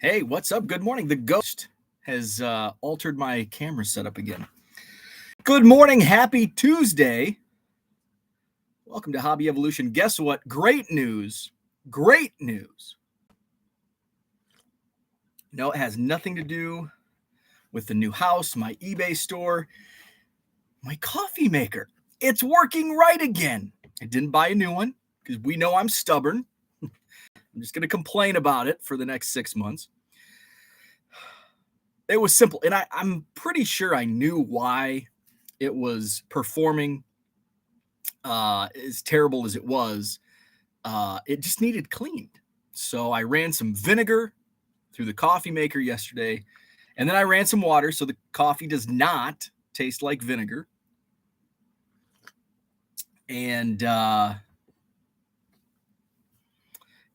Hey, what's up? Good morning. The ghost has altered my camera setup again. Good morning. Happy Tuesday. Welcome to Hobby Evolution. Guess what? Great news. Great news. No, it has nothing to do with the new house, my eBay store, my coffee maker. It's working right again. I didn't buy a new one because we know I'm stubborn. I'm just going to complain about it for the next 6 months. It was simple, and I'm pretty sure I knew why it was performing as terrible as it was. It just needed cleaned. So I ran some vinegar through the coffee maker yesterday, and then I ran some water so the coffee does not taste like vinegar. And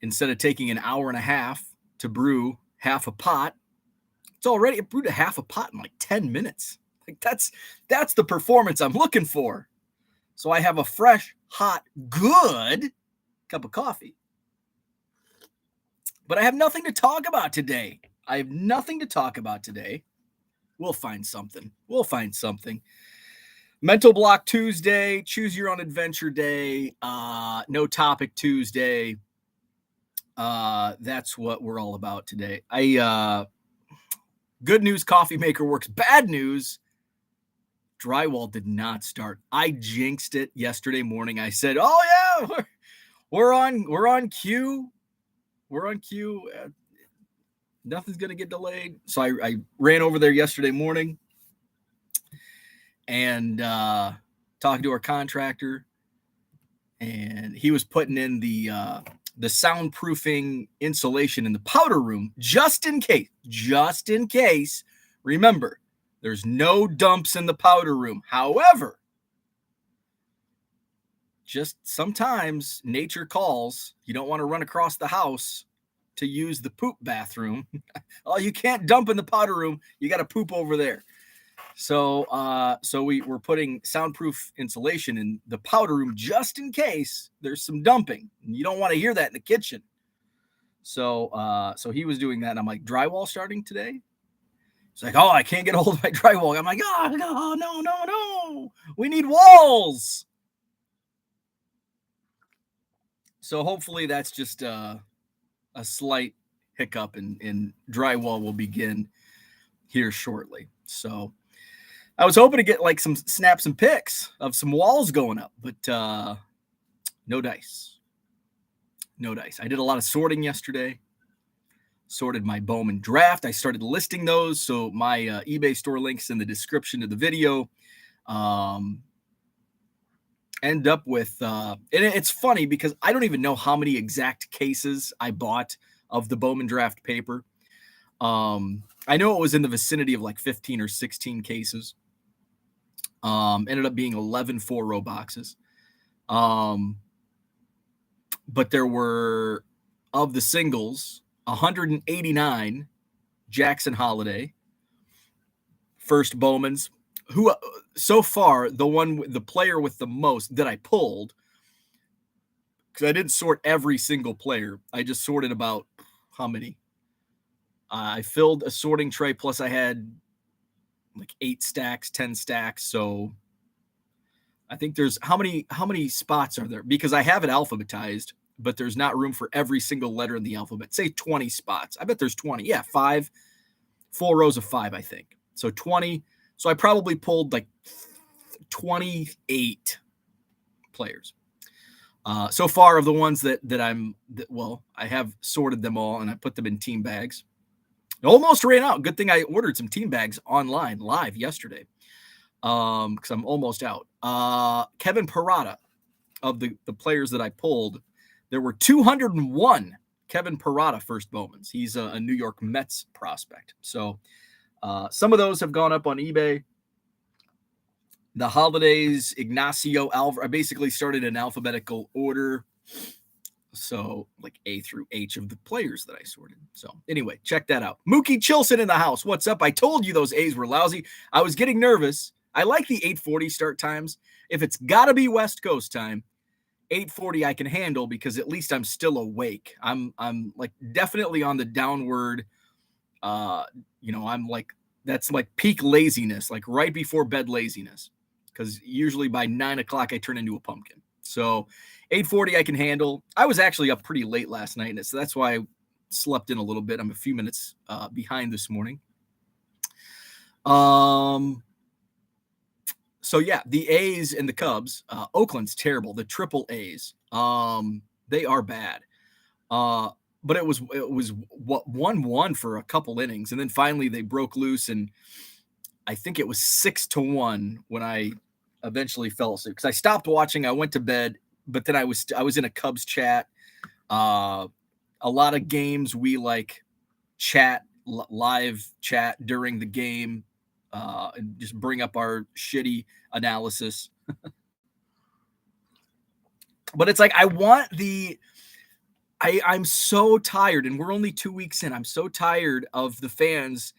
instead of taking an hour and a half to brew half a pot, it brewed a half a pot in like 10 minutes. Like that's the performance I'm looking for. So I have a fresh, hot, good cup of coffee. But I have nothing to talk about today. We'll find something. Mental block Tuesday, choose your own adventure day, no topic Tuesday. That's what we're all about today. Good news, coffee maker works. Bad news, drywall did not start. I jinxed it yesterday morning. I said, "Oh yeah, we're on cue. We're on cue. Nothing's gonna get delayed." So I ran over there yesterday morning and talking to our contractor, and he was putting in the soundproofing insulation in the powder room just in case. Remember, there's no dumps in the powder room. However, just sometimes nature calls. You don't want to run across the house to use the poop bathroom. Oh, you can't dump in the powder room. You got to poop over there. So we're putting soundproof insulation in the powder room just in case there's some dumping. You don't want to hear that in the kitchen. So he was doing that, and I'm like, drywall starting today? It's like, oh, I can't get a hold of my drywall. I'm like, oh, no. We need walls. So hopefully that's just a slight hiccup, and drywall will begin here shortly. So I was hoping to get like some snaps and pics of some walls going up, but no dice. I did a lot of sorting yesterday. Sorted my Bowman draft. I started listing those. So my eBay store links in the description of the video. End up with, and it's funny because I don't even know how many exact cases I bought of the Bowman draft paper. I know it was in the vicinity of like 15 or 16 cases. Ended up being 11 4-row boxes. But there were, of the singles, 189 Jackson Holiday first Bowmans, who so far the player with the most that I pulled, because I didn't sort every single player. I just sorted about how many. I filled a sorting tray, plus I had like 8 stacks, 10 stacks. So I think there's how many spots are there? Because I have it alphabetized, but there's not room for every single letter in the alphabet. Say 20 spots. I bet there's 20. Yeah, 4 rows of 5, I think. So 20. So I probably pulled like 28 players. So far of the ones that I have sorted them all and I put them in team bags. Almost ran out. Good thing I ordered some team bags online live yesterday. Because I'm almost out. Kevin Parada, of the players that I pulled, there were 201 Kevin Parada first Bowmans. He's a New York Mets prospect. So some of those have gone up on eBay. The holidays, Ignacio Alvarez. I basically started in alphabetical order. So like A through H of the players that I sorted. So anyway, check that out. Mookie Chilson in the house. What's up? I told you those A's were lousy. I was getting nervous. I like the 8:40 start times. If it's got to be West Coast time, 8:40 I can handle because at least I'm still awake. I'm like definitely on the downward I'm like, that's like peak laziness, like right before bed laziness, because usually by 9 o'clock I turn into a pumpkin. So 8:40 I can handle. I was actually up pretty late last night, so that's why I slept in a little bit. I'm a few minutes behind this morning. So yeah, the A's and the Cubs. Oakland's terrible. The triple A's. They are bad. But it was what 1-1 for a couple innings, and then finally they broke loose, and I think it was 6-1 when I eventually fell asleep because I stopped watching. I went to bed, but then I was in a Cubs chat. A lot of games we like live chat during the game, and just bring up our shitty analysis. But it's like I'm so tired, and we're only 2 weeks in. I'm so tired of the fans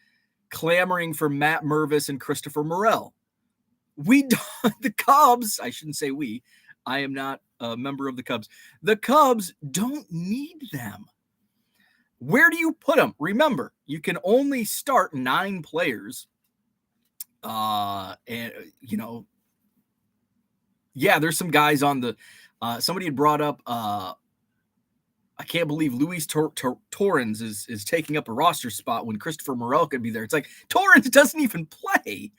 clamoring for Matt Mervis and Christopher Morel. The Cubs, I shouldn't say we. I am not a member of the Cubs. The Cubs don't need them. Where do you put them? Remember, you can only start 9 players. And there's some guys on the. Somebody had brought up. I can't believe Luis Torrens is taking up a roster spot when Christopher Morel could be there. It's like Torrens doesn't even play.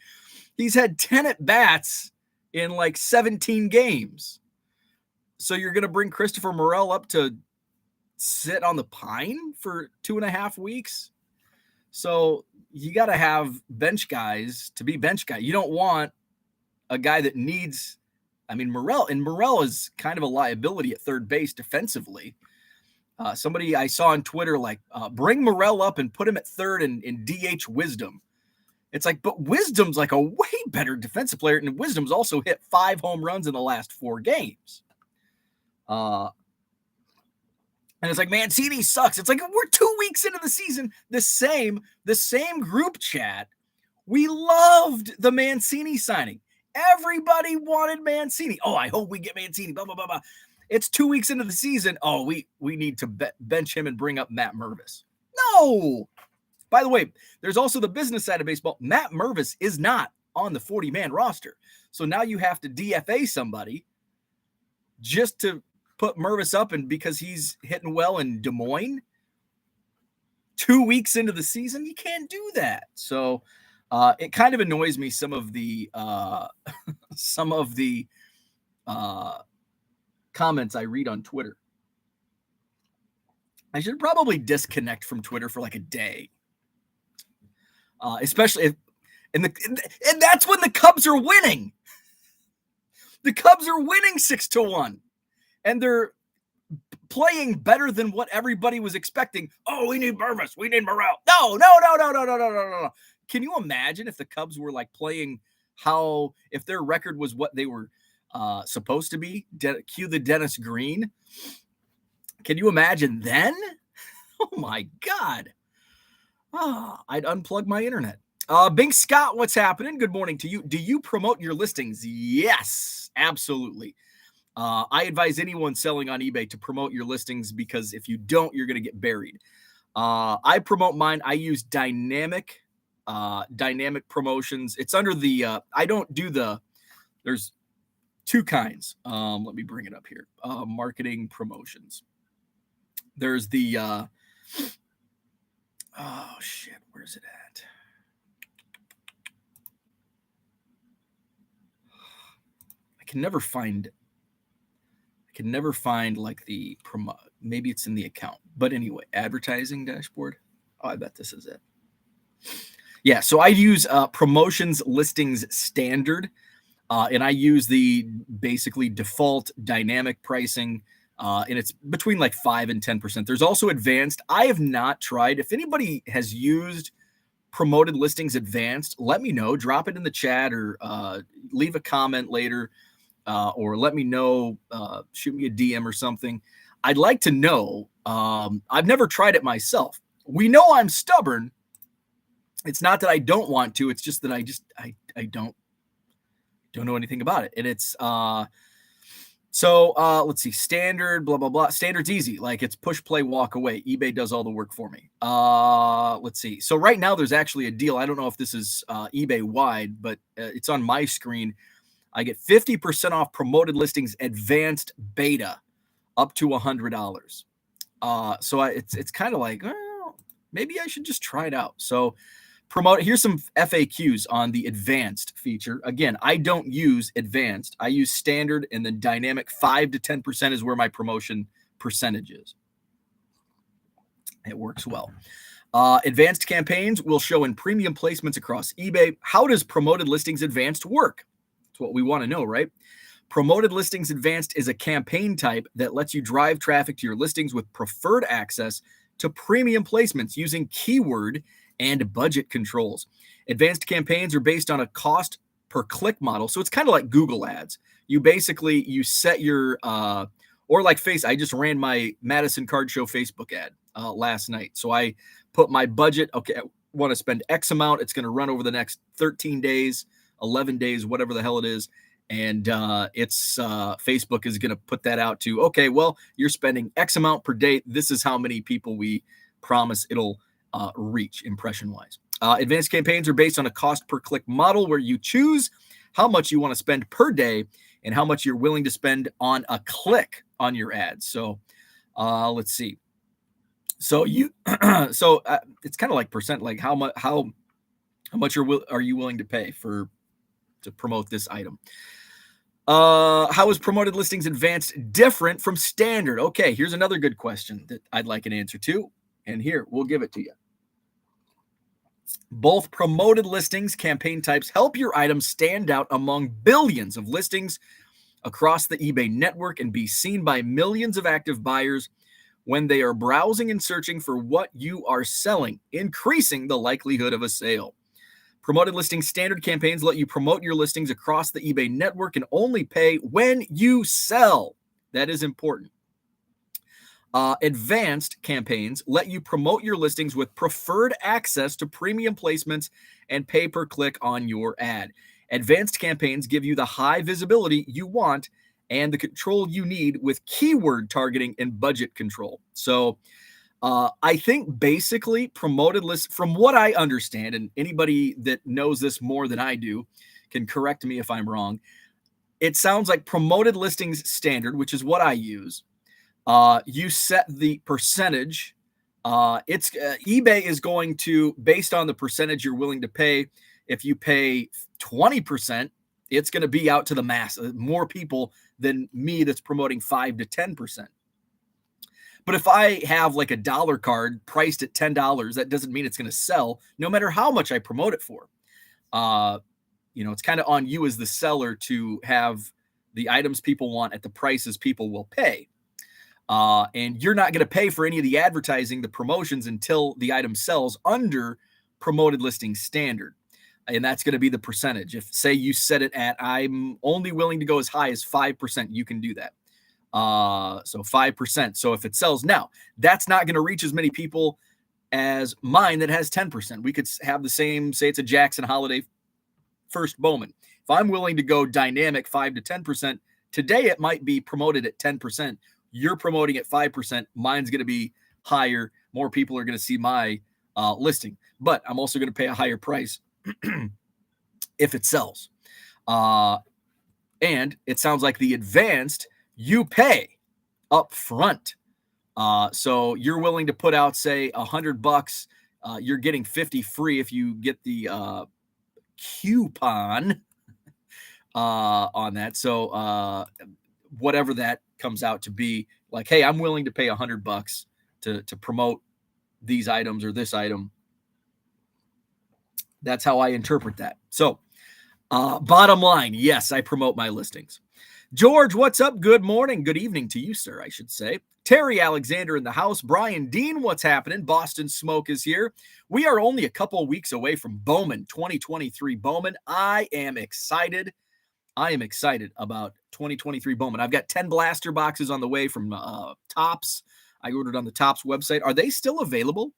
He's had 10 at-bats in like 17 games. So you're going to bring Christopher Morel up to sit on the pine for 2.5 weeks? So you got to have bench guys to be bench guy. You don't want a guy that needs – Morel is kind of a liability at third base defensively. Somebody I saw on Twitter, bring Morel up and put him at third and DH Wisdom. It's like, but Wisdom's like a way better defensive player, and Wisdom's also hit 5 home runs in the last 4 games. And it's like, Mancini sucks. It's like, we're 2 weeks into the season. The same group chat. We loved the Mancini signing. Everybody wanted Mancini. Oh, I hope we get Mancini. Blah, blah, blah, blah. It's 2 weeks into the season. Oh, we need to bench him and bring up Matt Mervis. No. By the way, there's also the business side of baseball. Matt Mervis is not on the 40-man roster. So now you have to DFA somebody just to put Mervis up, and because he's hitting well in Des Moines 2 weeks into the season, you can't do that. So it kind of annoys me, some of the comments I read on Twitter. I should probably disconnect from Twitter for like a day. Especially and that's when the Cubs are winning. The Cubs are winning 6-1. And they're playing better than what everybody was expecting. Oh, we need Mervis. We need Morel. No. Can you imagine if the Cubs were like playing if their record was what they were supposed to be? Cue the Dennis Green. Can you imagine then? Oh my God. I'd unplug my internet. Bing Scott, what's happening? Good morning to you. Do you promote your listings? Yes, absolutely. I advise anyone selling on eBay to promote your listings, because if you don't, you're going to get buried. I promote mine. I use dynamic promotions. It's under the, I don't do there's 2 kinds. Let me bring it up here. Marketing promotions. There's the, oh shit, where's it at? I can never find like the promo. Maybe it's in the account, but anyway, advertising dashboard. Oh, I bet this is it. Yeah. So I use promotions listings standard, and I use the basically default dynamic pricing, and it's between like 5 and 10%. There's also advanced. I have not tried. If anybody has used promoted listings advanced, let me know. Drop it in the chat, or leave a comment later. Or let me know, shoot me a DM or something. I'd like to know. I've never tried it myself. We know I'm stubborn. It's not that I don't want to. It's just that I don't know anything about it. And it's So let's see, standard, blah, blah, blah. Standard's easy. Like it's push, play, walk away. eBay does all the work for me. Let's see. So right now there's actually a deal. I don't know if this is eBay wide, but it's on my screen. I get 50% off promoted listings advanced beta up to $100. So it's kind of like, well, maybe I should just try it out. So here's some FAQs on the advanced feature. Again, I don't use advanced. I use standard, and then dynamic 5 to 10% is where my promotion percentage is. It works well. Advanced campaigns will show in premium placements across eBay. How does promoted listings advanced work? That's what we want to know, right? Promoted listings advanced is a campaign type that lets you drive traffic to your listings with preferred access to premium placements using keyword and budget controls. Advanced campaigns are based on a cost per click model. So it's kind of like Google ads. You set your, or like I just ran my Madison Card Show Facebook ad last night. So I put my budget. Okay, I want to spend X amount. It's going to run over the next 13 days, 11 days, whatever the hell it is. And Facebook is going to put that out to, okay, well, you're spending X amount per day. This is how many people we promise it'll reach impression-wise. Advanced campaigns are based on a cost per click model where you choose how much you want to spend per day and how much you're willing to spend on a click on your ads. So let's see. So it's kind of like percent, like how much are you willing to pay to promote this item? How is promoted listings advanced different from standard? Okay, here's another good question that I'd like an answer to. And here, we'll give it to you. Both promoted listings campaign types help your item stand out among billions of listings across the eBay network and be seen by millions of active buyers when they are browsing and searching for what you are selling, increasing the likelihood of a sale. Promoted listing standard campaigns let you promote your listings across the eBay network and only pay when you sell. That is important. Advanced campaigns let you promote your listings with preferred access to premium placements and pay per click on your ad. Advanced campaigns give you the high visibility you want and the control you need with keyword targeting and budget control. So I think basically promoted list, from what I understand, and anybody that knows this more than I do can correct me if I'm wrong. It sounds like promoted listings standard, which is what I use. You set the percentage. eBay is going to, based on the percentage you're willing to pay. If you pay 20%, it's going to be out to the mass, more people than me that's promoting 5 to 10%. But if I have like a dollar card priced at $10, that doesn't mean it's going to sell no matter how much I promote it for. It's kind of on you as the seller to have the items people want at the prices people will pay. And you're not going to pay for any of the advertising, the promotions, until the item sells under promoted listing standard. And that's going to be the percentage. If, say, you set it at, I'm only willing to go as high as 5%, you can do that. So 5%. So if it sells now, that's not going to reach as many people as mine that has 10%. We could have the same, say it's a Jackson Holiday first Bowman. If I'm willing to go dynamic 5 to 10%, today it might be promoted at 10%. You're promoting at 5%. Mine's going to be higher. More people are going to see my listing, but I'm also going to pay a higher price if it sells. And it sounds like the advanced, you pay up front. So you're willing to put out, say, $100. You're getting 50 free if you get the coupon on that. So whatever that comes out to be, like, hey, I'm willing to pay $100 to promote these items or this item. That's how I interpret that. So bottom line, yes, I promote my listings. George, what's up? Good morning. Good evening to you, sir, I should say. Terry Alexander in the house. Brian Dean, what's happening? Boston Smoke is here. We are only a couple of weeks away from Bowman, 2023 Bowman. I am excited about 2023 Bowman. I've got 10 blaster boxes on the way from Topps. I ordered on the Topps website. Are they still available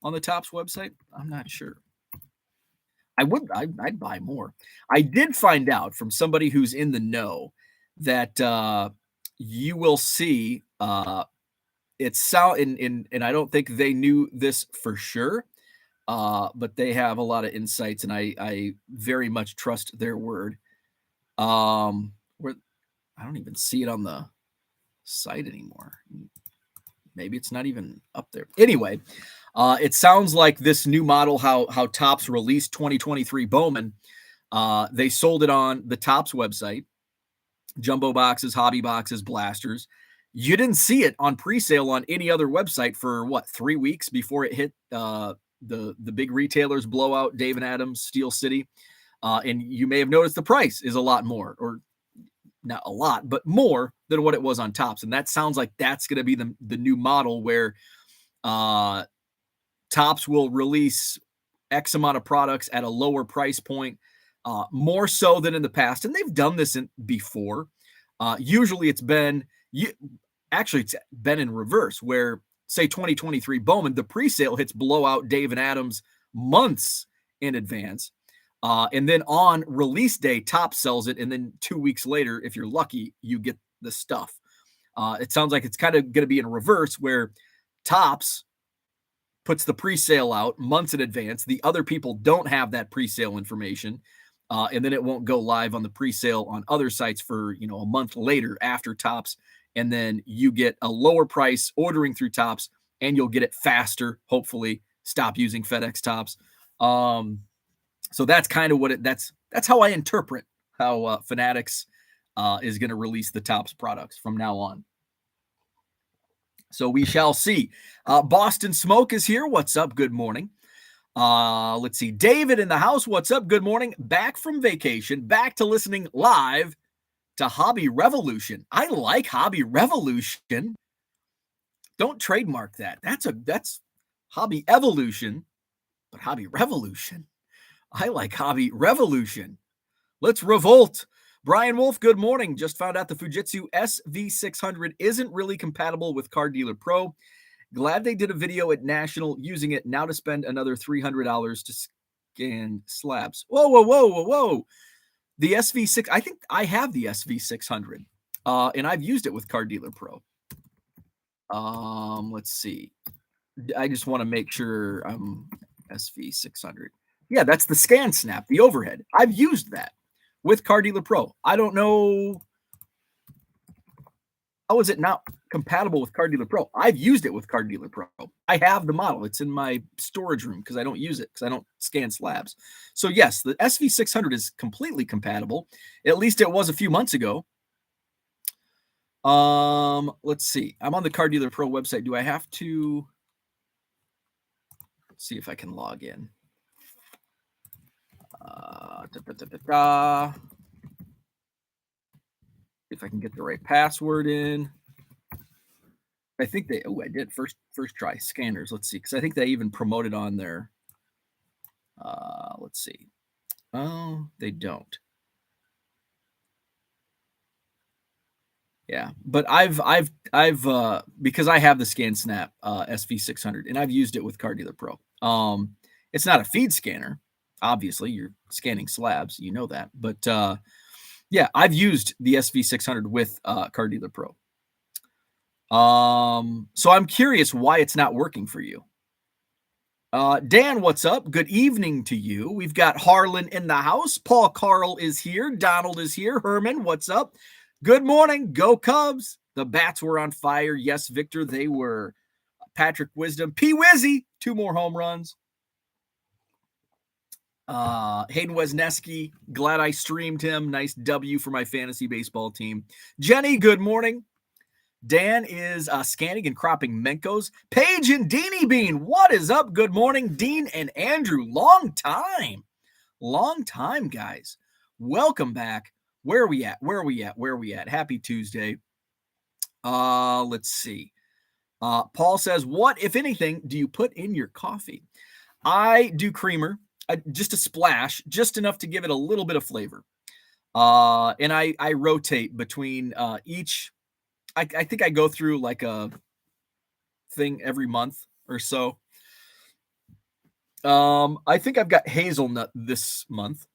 on the Topps website? I'm not sure. I'd buy more. I did find out from somebody who's in the know that you will see it's and I don't think they knew this for sure, but they have a lot of insights, and I very much trust their word. Where I don't even see it on the site anymore. Maybe it's not even up there. Anyway, it sounds like this new model, how Topps released 2023 Bowman, they sold it on the Topps website, jumbo boxes, hobby boxes, blasters. You didn't see it on pre-sale on any other website for what, 3 weeks before it hit the big retailers, Blowout, Dave and Adams, Steel City. And you may have noticed the price is a lot more, or not a lot, but more than what it was on Topps. And that sounds like that's going to be the new model where Topps will release X amount of products at a lower price point, more so than in the past. And they've done this before. Usually it's been in reverse, where say 2023 Bowman, the pre-sale hits Blowout, Dave and Adams months in advance. And then on release day, Topps sells it. And then 2 weeks later, if you're lucky, you get the stuff. It sounds like it's kind of going to be in reverse, where Topps puts the pre-sale out months in advance. The other people don't have that pre-sale information. And then it won't go live on the pre-sale on other sites for, a month later after Topps. And then you get a lower price ordering through Topps, and you'll get it faster. Hopefully, stop using FedEx Topps. So that's kind of what that's how I interpret how Fanatics is going to release the Topps products from now on. So we shall see. Boston Smoke is here. What's up? Good morning. Let's see. David in the house. What's up? Good morning. Back from vacation, back to listening live to Hobby Revolution. I like Hobby Revolution. Don't trademark that. That's Hobby Evolution, but Hobby Revolution. I like Hobby Revolution. Let's revolt. Brian Wolf, good morning. Just found out the Fujitsu SV600 isn't really compatible with Card Dealer Pro. Glad they did a video at National using it. Now to spend another $300 to scan slabs. Whoa. The SV6, I think I have the SV600, and I've used it with Card Dealer Pro. Let's see. I just want to make sure I'm SV600. Yeah, that's the scan snap, the overhead. I've used that with Card Dealer Pro. I don't know. How is it not compatible with Card Dealer Pro? I've used it with Card Dealer Pro. I have the model. It's in my storage room because I don't use it because I don't scan slabs. So yes, the SV600 is completely compatible. At least it was a few months ago. Let's see. I'm on the Card Dealer Pro website. Do I have to? Let's see if I can log in. If I can get the right password in. I think I did first try scanners. Let's see, because I think they even promoted on there. Let's see. Oh, they don't. Yeah, but I've because I have the Scan Snap SV600, and I've used it with Card Dealer Pro. It's not a feed scanner. Obviously, you're scanning slabs, you know that. But yeah, I've used the SV600 with Card Dealer Pro. So I'm curious why it's not working for you. Dan, what's up? Good evening to you. We've got Harlan in the house. Paul Carl is here. Donald is here. Herman, what's up? Good morning. Go Cubs. The Bats were on fire. Yes, Victor, they were. Patrick Wisdom. P. Wizzy, 2 more home runs. Hayden Wesneski, glad I streamed him. Nice W for my fantasy baseball team. Jenny, good morning. Dan is scanning and cropping Menkos. Paige and Deanie Bean, what is up? Good morning, Dean and Andrew. Long time, guys. Welcome back. Where are we at? Happy Tuesday. Let's see. Paul says, what, if anything, do you put in your coffee? I do creamer. Just a splash, just enough to give it a little bit of flavor. And I rotate between each. I think I go through like a thing every month or so. I think I've got hazelnut this month.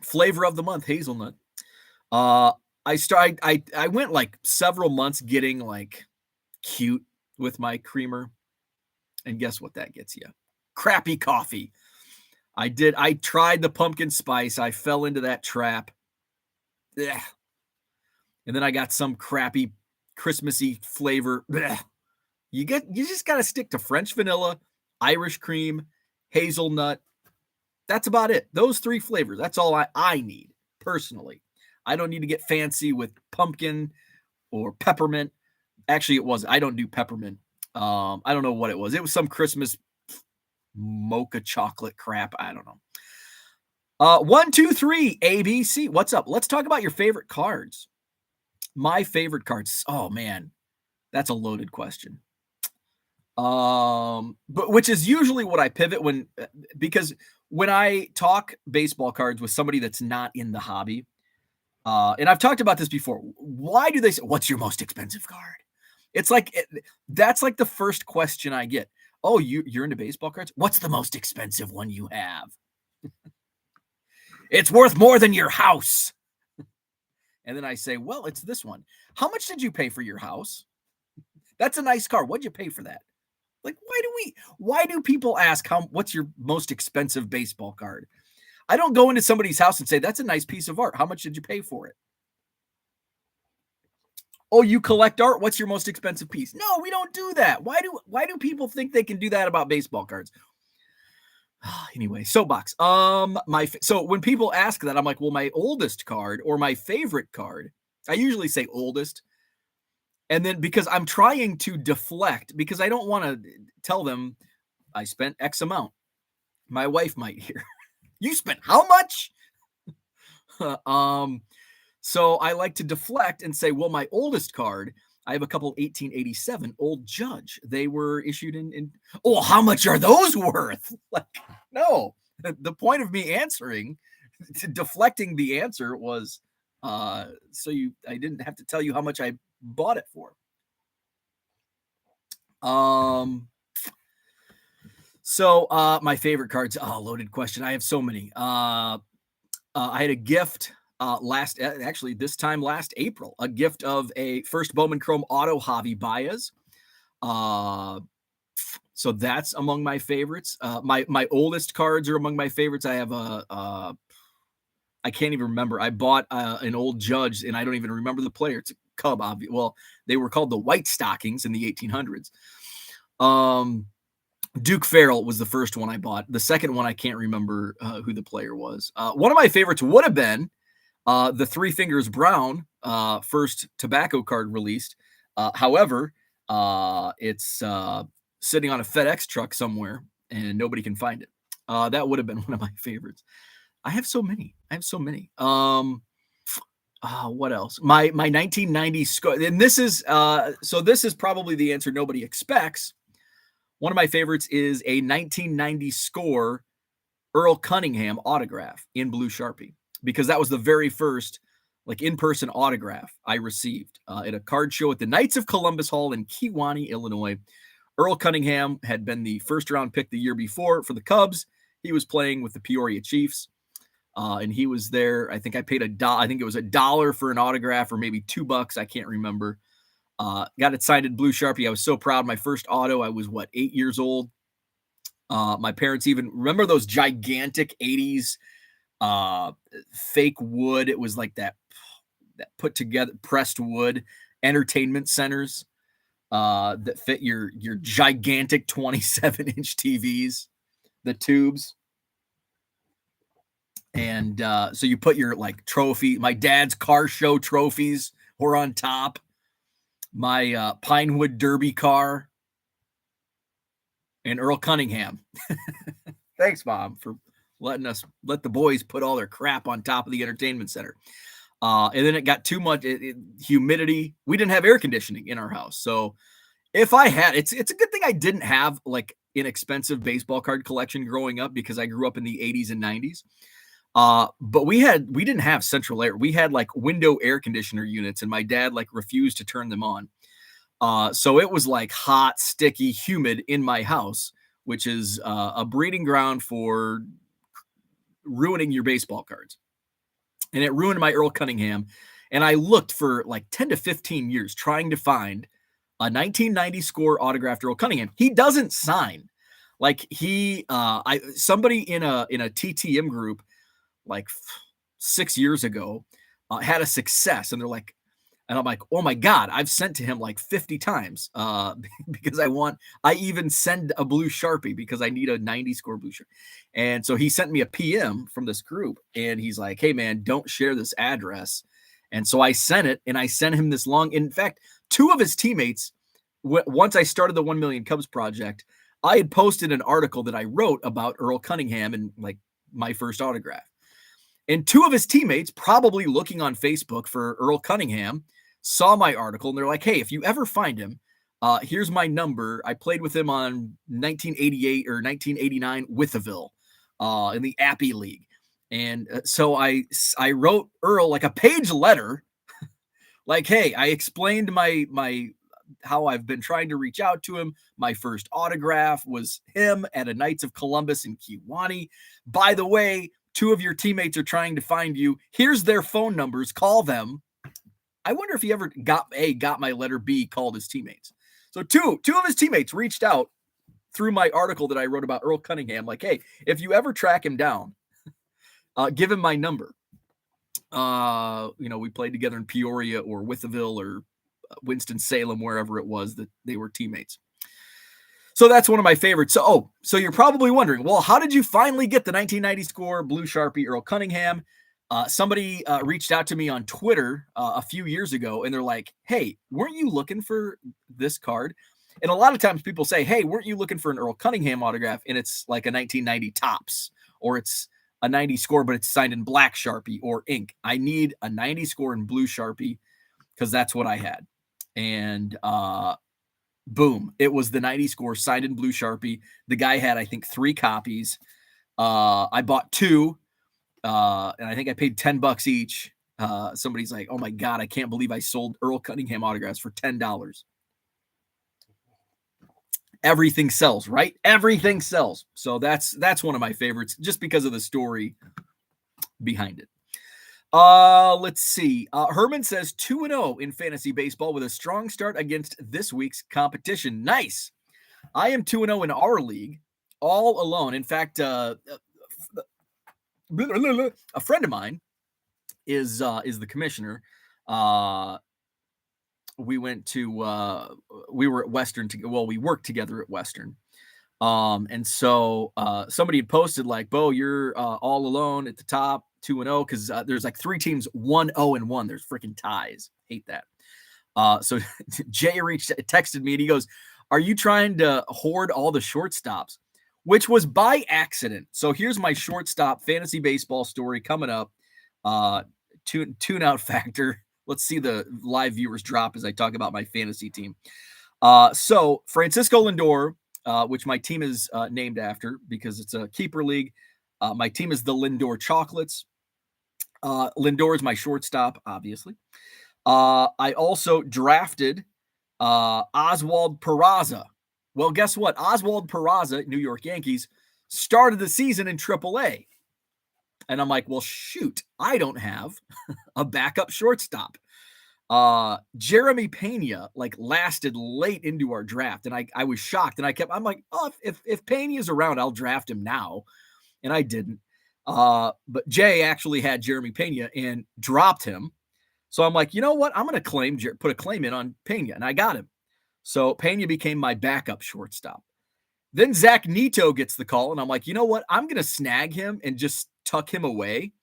Flavor of the month, hazelnut. I went like several months getting like cute with my creamer, and guess what that gets you? Crappy coffee. I tried the pumpkin spice. I fell into that trap. Ugh. And then I got some crappy Christmassy flavor. Ugh. You just got to stick to French vanilla, Irish cream, hazelnut. That's about it. Those 3 flavors. That's all I need personally. I don't need to get fancy with pumpkin or peppermint. Actually, it wasn't. I don't do peppermint. I don't know what it was. It was some Christmas mocha chocolate crap. I don't know. 1, 2, 3, ABC. What's up? Let's talk about your favorite cards. My favorite cards. Oh man, that's a loaded question. But which is usually what I pivot because when I talk baseball cards with somebody that's not in the hobby, and I've talked about this before. Why do they say, what's your most expensive card? It's like, that's like the first question I get. Oh, you're into baseball cards? What's the most expensive one you have? It's worth more than your house. And then I say, well, it's this one. How much did you pay for your house? That's a nice car. What'd you pay for that? Like, why do people ask what's your most expensive baseball card? I don't go into somebody's house and say, that's a nice piece of art. How much did you pay for it? Oh, you collect art? What's your most expensive piece? No, we don't do that. Why do people think they can do that about baseball cards? Anyway, soapbox. So when people ask that, I'm like, well, my oldest card or my favorite card, I usually say oldest. And then because I'm trying to deflect, because I don't want to tell them I spent X amount. My wife might hear, you spent how much? So I like to deflect and say, well, my oldest card, I have a couple 1887 Old Judge. They were issued in oh, how much are those worth? Like, no. The point of me answering, deflecting the answer was I didn't have to tell you how much I bought it for. So my favorite cards. Oh, loaded question. I have so many. I had a gift last April, a gift of a first Bowman Chrome Auto Javi Baez. So that's among my favorites. My oldest cards are among my favorites. I have I can't even remember. I bought an Old Judge, and I don't even remember the player. It's a Cub, obviously. Well, they were called the White Stockings in the 1800s. Duke Farrell was the first one I bought. The second one, I can't remember who the player was. One of my favorites would have been the Three Fingers Brown first tobacco card released. However, it's sitting on a FedEx truck somewhere, and nobody can find it. That would have been one of my favorites. I have so many. What else? My 1990 score, and this is probably the answer nobody expects. One of my favorites is a 1990 score Earl Cunningham autograph in blue Sharpie, because that was the very first like in-person autograph I received at a card show at the Knights of Columbus Hall in Kiwani, Illinois. Earl Cunningham had been the first round pick the year before for the Cubs. He was playing with the Peoria Chiefs. And he was there. I think I paid I think it was $1 for an autograph, or maybe $2. I can't remember. Got it signed in blue Sharpie. I was so proud. My first auto, I was 8 years old. My parents even remember those gigantic 80s fake wood. It was like that put together pressed wood entertainment centers that fit your gigantic 27-inch TVs, the tubes. And so you put your like trophy. My dad's car show trophies were on top. My Pinewood Derby car. And Earl Cunningham. Thanks, Mom, for let the boys put all their crap on top of the entertainment center. And then it got too much humidity. We didn't have air conditioning in our house. So if I had, it's a good thing I didn't have like an expensive baseball card collection growing up, because I grew up in the 80s and 90s. But we didn't have central air. We had like window air conditioner units, and my dad like refused to turn them on. So it was like hot, sticky, humid in my house, which is a breeding ground for ruining your baseball cards. And it ruined my Earl Cunningham. And I looked for like 10 to 15 years trying to find a 1990 score autographed Earl Cunningham. He doesn't sign. Like somebody in a TTM group like 6 years ago had a success, and they're like, and I'm like, oh my God, I've sent to him like 50 times because I even send a blue Sharpie because I need a 90 score blue Sharpie. And so he sent me a PM from this group, and he's like, hey man, don't share this address. And so I sent it, and I sent him this long. In fact, two of his teammates, once I started the 1 Million Cubs project, I had posted an article that I wrote about Earl Cunningham and like my first autograph. And two of his teammates, probably looking on Facebook for Earl Cunningham, saw my article, and they're like, hey, if you ever find him, here's my number. I played with him on 1988 or 1989 Withaville in the Appy League. And so I wrote Earl like a page letter, like, hey, I explained my how I've been trying to reach out to him. My first autograph was him at a Knights of Columbus in Kiwani. By the way, two of your teammates are trying to find you. Here's their phone numbers. Call them. I wonder if he ever got my letter, B, called his teammates. So two of his teammates reached out through my article that I wrote about Earl Cunningham. Like, hey, if you ever track him down, give him my number. We played together in Peoria or Withaville or Winston-Salem, wherever it was that they were teammates. So that's one of my favorites. So you're probably wondering, well, how did you finally get the 1990 score blue Sharpie Earl Cunningham? Somebody reached out to me on Twitter a few years ago, and they're like, hey, weren't you looking for this card? And a lot of times people say, hey, weren't you looking for an Earl Cunningham autograph? And it's like a 1990 Topps, or it's a 90 score, but it's signed in black Sharpie or ink. I need a 90 score in blue Sharpie because that's what I had. And boom, it was the 90 score signed in blue Sharpie. The guy had, I think, 3 copies. I bought 2. And I think I paid $10 each. Somebody's like, oh my God, I can't believe I sold Earl Cunningham autographs for $10. Everything sells, right? Everything sells. So that's one of my favorites just because of the story behind it. Let's see. Herman says 2-0 in fantasy baseball with a strong start against this week's competition. Nice. I am 2-0 in our league, all alone. In fact, a friend of mine is the commissioner. We were at Western. We worked together at Western. And so somebody had posted like, Bo, you're all alone at the top, 2-0, because there's like 3 teams, 1-0-1. There's freaking ties. Hate that. So Jay texted me and he goes, are you trying to hoard all the shortstops? Which was by accident. So here's my shortstop fantasy baseball story coming up. Tune out factor. Let's see the live viewers drop as I talk about my fantasy team. So Francisco Lindor, which my team is named after because it's a keeper league. My team is the Lindor Chocolates. Lindor is my shortstop, obviously. I also drafted Oswald Peraza. Well, guess what? Oswald Peraza, New York Yankees, started the season in AAA. And I'm like, well, shoot, I don't have a backup shortstop. Jeremy Pena lasted late into our draft, and I was shocked. And I'm like, oh, if Pena is around, I'll draft him now. And I didn't. But Jay actually had Jeremy Pena and dropped him. So I'm like, you know what? I'm going to put a claim in on Pena, and I got him. So Pena became my backup shortstop. Then Zach Neto gets the call, and I'm like, you know what? I'm going to snag him and just tuck him away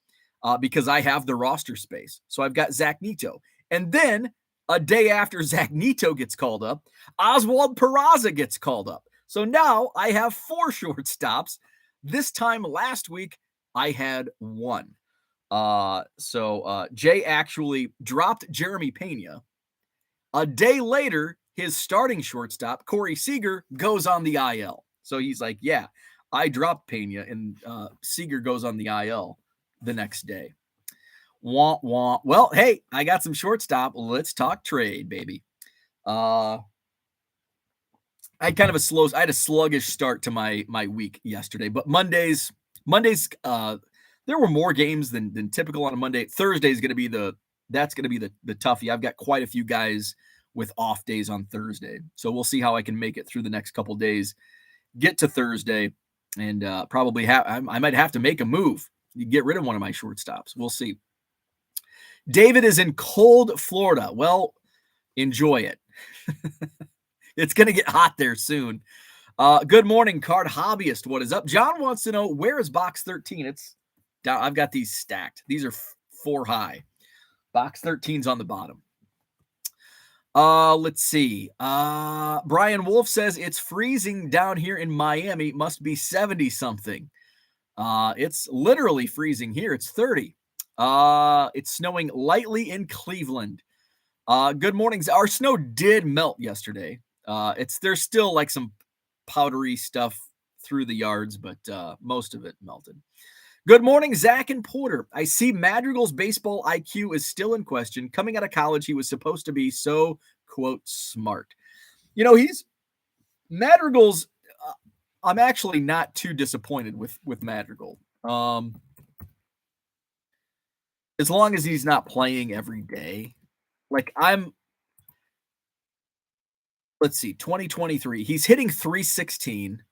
because I have the roster space. So I've got Zach Neto. And then a day after Zach Neto gets called up, Oswald Peraza gets called up. So now I have 4 shortstops. This time last week, I had 1. So Jay actually dropped Jeremy Pena. A day later, his starting shortstop, Corey Seager, goes on the IL. So he's like, yeah, I dropped Pena, and Seager goes on the IL the next day. Wah, wah. Well, hey, I got some shortstop. Let's talk trade, baby. I had a sluggish start to my week yesterday, but Mondays, there were more games than typical on a Monday. Thursday is going to be the That's going to be the toughie. I've got quite a few guys with off days on Thursday. So we'll see how I can make it through the next couple days, get to Thursday, and probably I might have to make a move. You get rid of one of my shortstops. We'll see. David is in cold Florida. Well, enjoy it. It's going to get hot there soon. Good morning, Card Hobbyist. What is up? John wants to know, where is box 13? It's down. I've got these stacked. These are 4 high. Box 13's on the bottom. Let's see. Brian Wolf says it's freezing down here in Miami. Must be 70 something. It's literally freezing here. It's 30. It's snowing lightly in Cleveland. Good morning. Our snow did melt yesterday. There's still like some powdery stuff through the yards, but most of it melted. Good morning, Zach and Porter. I see Madrigal's baseball IQ is still in question. Coming out of college, he was supposed to be so, quote, smart. You know, Madrigal's, I'm actually not too disappointed with Madrigal. As long as he's not playing every day. Like let's see, 2023. He's hitting 316.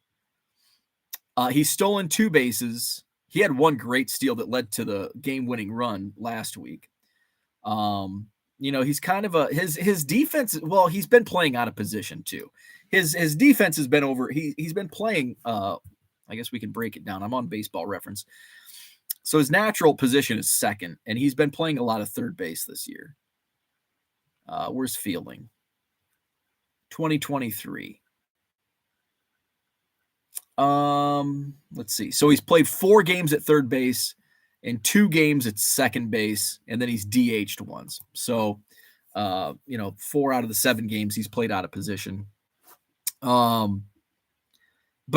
He's stolen 2 bases. He had one great steal that led to the game-winning run last week. He's kind of his defense. Well, he's been playing out of position too. His defense has been over. He's been playing. I guess we can break it down. I'm on Baseball Reference. So his natural position is second, and he's been playing a lot of third base this year. Where's fielding? 2023. Let's see. So he's played 4 games at third base and 2 games at second base, and then he's DH'd once. So, 4 out of the 7 games he's played out of position. But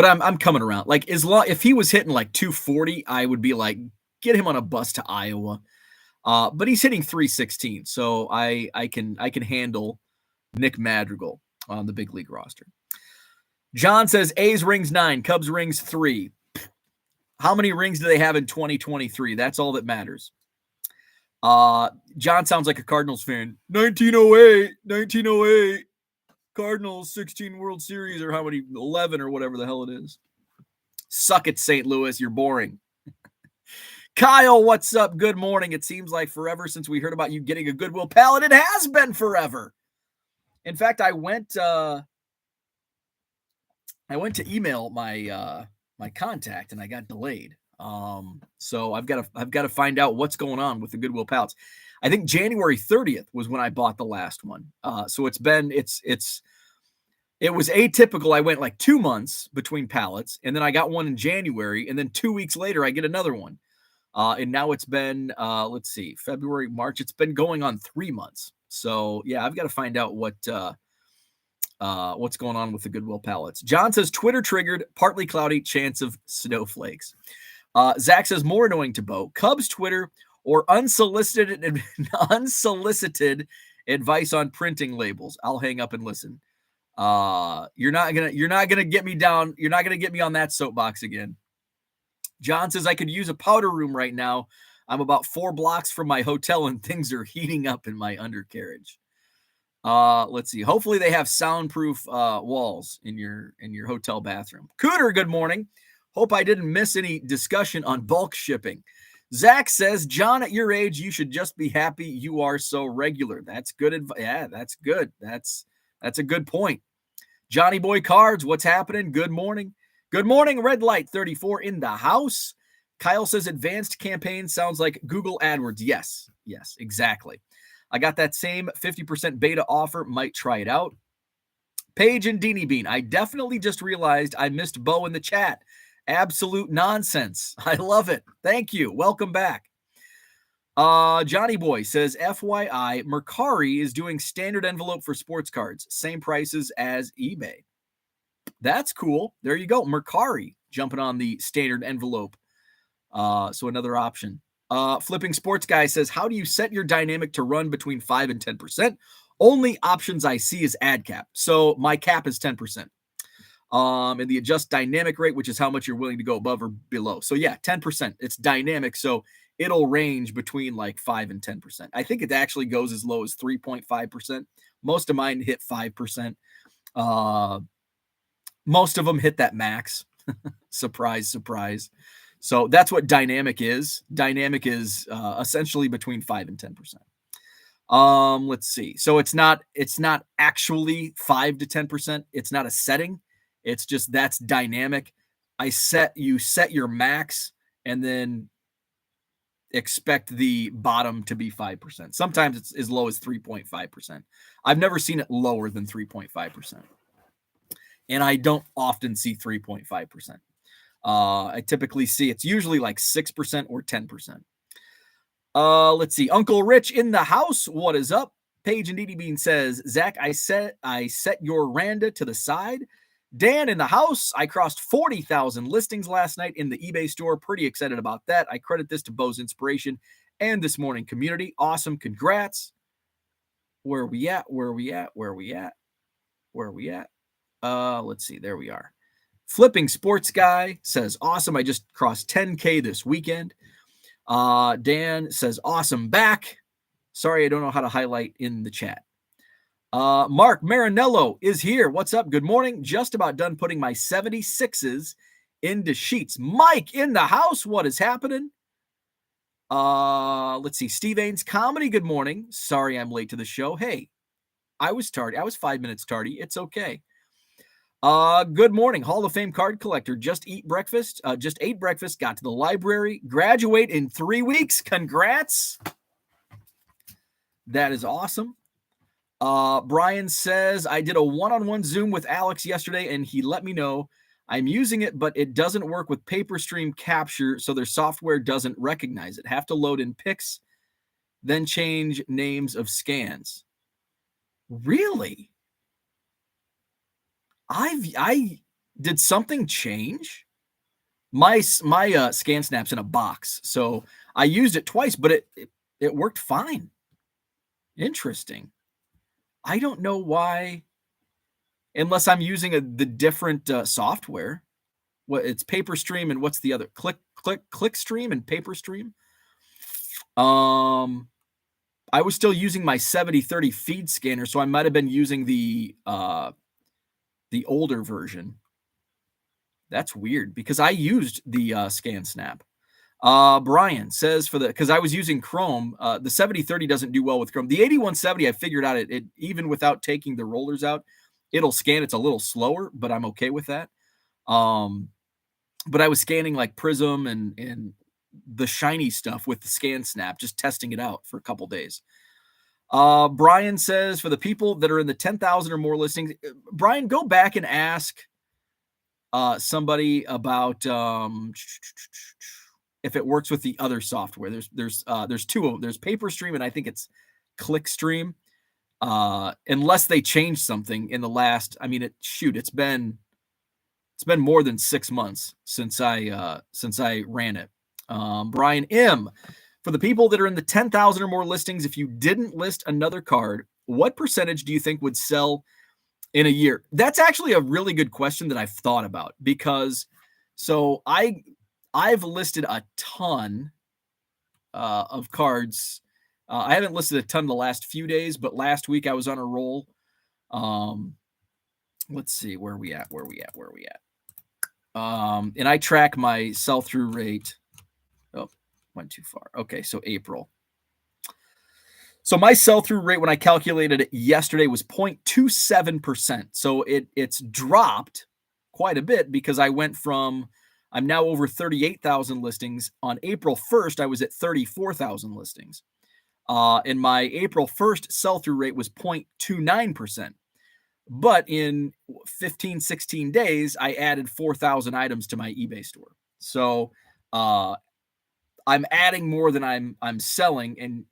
I'm coming around. Like, if he was hitting like 240, I would be like, get him on a bus to Iowa. But he's hitting 316, so I can handle Nick Madrigal on the big league roster. John says A's rings 9, Cubs rings 3. How many rings do they have in 2023? That's all that matters. John sounds like a Cardinals fan. 1908. Cardinals, 16 World Series, or how many? 11 or whatever the hell it is. Suck it, St. Louis. You're boring. Kyle, what's up? Good morning. It seems like forever since we heard about you getting a Goodwill pallet. It has been forever. In fact, I went to email my my contact and I got delayed. So I've got to find out what's going on with the Goodwill pallets. I think January 30th was when I bought the last one. So it was atypical. I went like 2 months between pallets, and then I got one in January, and then 2 weeks later I get another one. And now it's been let's see, February, March. It's been going on 3 months. So yeah, I've got to find out what's going on with the Goodwill pallets. John says Twitter triggered, partly cloudy, chance of snowflakes. Zach says more annoying to Bo, Cubs Twitter or unsolicited advice on printing labels. I'll hang up and listen. You're not gonna get me down. You're not gonna get me on that soapbox again. John says I could use a powder room right now. I'm about 4 blocks from my hotel and things are heating up in my undercarriage. Let's see. Hopefully they have soundproof walls in your hotel bathroom. Cooter, good morning. Hope I didn't miss any discussion on bulk shipping. Zach says, John, at your age, you should just be happy you are so regular. That's good advice. Yeah, that's good. That's a good point. Johnny Boy Cards, what's happening? Good morning. Good morning, Red Light 34 in the house. Kyle says advanced campaign sounds like Google AdWords. Yes, exactly. I got that same 50% beta offer. Might try it out. Paige and Deanie Bean. I definitely just realized I missed Bo in the chat. Absolute nonsense. I love it. Thank you. Welcome back. Johnny Boy says, FYI, Mercari is doing standard envelope for sports cards. Same prices as eBay. That's cool. There you go. Mercari jumping on the standard envelope. So another option. Flipping Sports Guy says, how do you set your dynamic to run between 5 and 10%? Only options I see is ad cap. So my cap is 10%. And the adjust dynamic rate, which is how much you're willing to go above or below. So yeah, 10%. It's dynamic. So it'll range between like 5 and 10%. I think it actually goes as low as 3.5%. Most of mine hit 5%. Most of them hit that max. Surprise, surprise. So that's what dynamic is. Dynamic is essentially between 5 and 10%. Let's see. So it's not actually 5 to 10%. It's not a setting. It's just that's dynamic. You set your max and then expect the bottom to be 5%. Sometimes it's as low as 3.5%. I've never seen it lower than 3.5%. And I don't often see 3.5%. I typically see it's usually like 6% or 10%. Let's see. Uncle Rich in the house. What is up? Paige and Dee Bean says, Zach, I set your Randa to the side. Dan in the house. I crossed 40,000 listings last night in the eBay store. Pretty excited about that. I credit this to Bo's inspiration and this morning community. Awesome. Congrats. Where are we at? Let's see. There we are. Flipping Sports Guy says, awesome. I just crossed 10K this weekend. Dan says, awesome back. Sorry, I don't know how to highlight in the chat. Mark Marinello is here. What's up? Good morning. Just about done putting my 76s into sheets. Mike in the house. What is happening? Let's see. Steve Ains Comedy. Good morning. Sorry I'm late to the show. Hey, I was tardy. I was 5 minutes tardy. It's okay. Good morning. Hall of Fame card collector. Just ate breakfast. Got to the library. Graduate in 3 weeks. Congrats. That is awesome. Brian says, I did a one-on-one Zoom with Alex yesterday, and he let me know I'm using it, but it doesn't work with PaperStream capture, so their software doesn't recognize it. Have to load in pics, then change names of scans. Really? I did something change? My scan snap's in a box, so I used it twice, but it worked fine. Interesting. I don't know why, unless I'm using the different software. It's PaperStream and what's the other? Clickstream and PaperStream. I was still using my 7030 feed scanner, so I might have been using the older version. That's weird because I used the Scan Snap. Brian says because I was using Chrome, the 7030 doesn't do well with Chrome. The 8170, I figured out it even without taking the rollers out, it'll scan. It's a little slower, but I'm okay with that. But I was scanning like Prism and the shiny stuff with the Scan Snap, just testing it out for a couple days. Brian says for the people that are in the 10,000 or more listings, Brian, go back and ask somebody about if it works with the other software. There's two of them. There's PaperStream and I think it's Clickstream. Unless they changed something in the last, it's been more than 6 months since I ran it. Brian M, for the people that are in the 10,000 or more listings, if you didn't list another card, what percentage do you think would sell in a year? That's actually a really good question that I've thought about because I've listed a ton of cards. I haven't listed a ton the last few days, but last week I was on a roll. Let's see where we at. And I track my sell-through rate. Oh, went too far. Okay, so April. So my sell-through rate when I calculated it yesterday was 0.27%. So it's dropped quite a bit because I'm now over 38,000 listings. On April 1st, I was at 34,000 listings. And my April 1st sell-through rate was 0.29%. But in 15, 16 days, I added 4,000 items to my eBay store. So I'm adding more than I'm selling. And,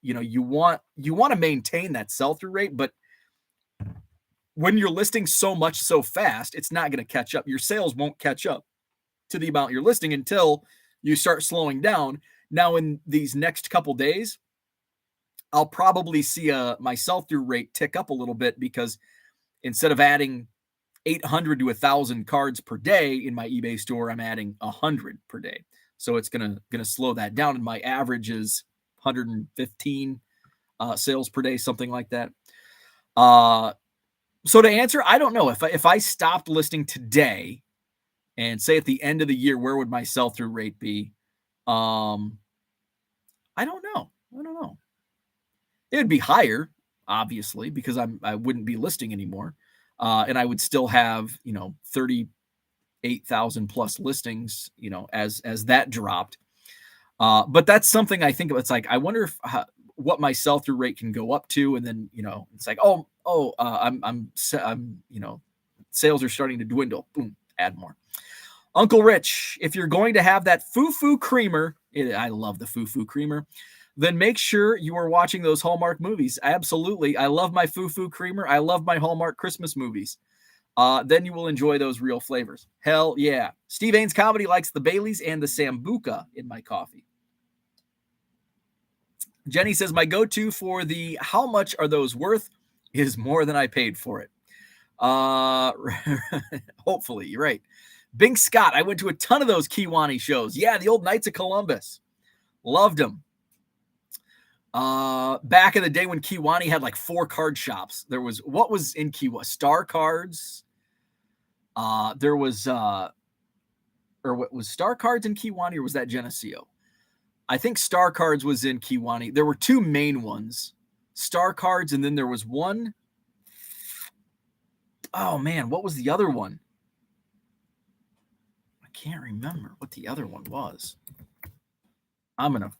you want to maintain that sell-through rate. But when you're listing so much so fast, it's not going to catch up. Your sales won't catch up to the amount you're listing until you start slowing down. Now, in these next couple days, I'll probably see my sell-through rate tick up a little bit because instead of adding 800 to 1,000 cards per day in my eBay store, I'm adding 100 per day. So it's gonna slow that down, and my average is 115 sales per day, something like that. So to answer, I don't know. If I stopped listing today and say at the end of the year, where would my sell-through rate be? I don't know. It would be higher, obviously, because I wouldn't be listing anymore. And I would still have, 38,000 plus listings, as that dropped. But that's something I think of. It's like, I wonder if what my sell-through rate can go up to. And then, it's like, sales are starting to dwindle. Boom, add more. Uncle Rich, if you're going to have that foo-foo creamer, I love the foo-foo creamer, then make sure you are watching those Hallmark movies. Absolutely. I love my foo-foo creamer. I love my Hallmark Christmas movies. Then you will enjoy those real flavors. Hell yeah. Steve Ains Comedy likes the Baileys and the Sambuca in my coffee. Jenny says, my go-to for the how much are those worth is more than I paid for it. Hopefully, you're right. Bing Scott, I went to a ton of those Kiwani shows. Yeah, the old Knights of Columbus. Loved them. Back in the day when Kiwani had like 4 card shops, what was in Kiwani? Star Cards. There was, or what was Star Cards in Kiwani, or was that Geneseo? I think Star Cards was in Kiwani. There were 2 main ones, Star Cards, and then there was one. Oh man, what was the other one? I can't remember what the other one was. I'm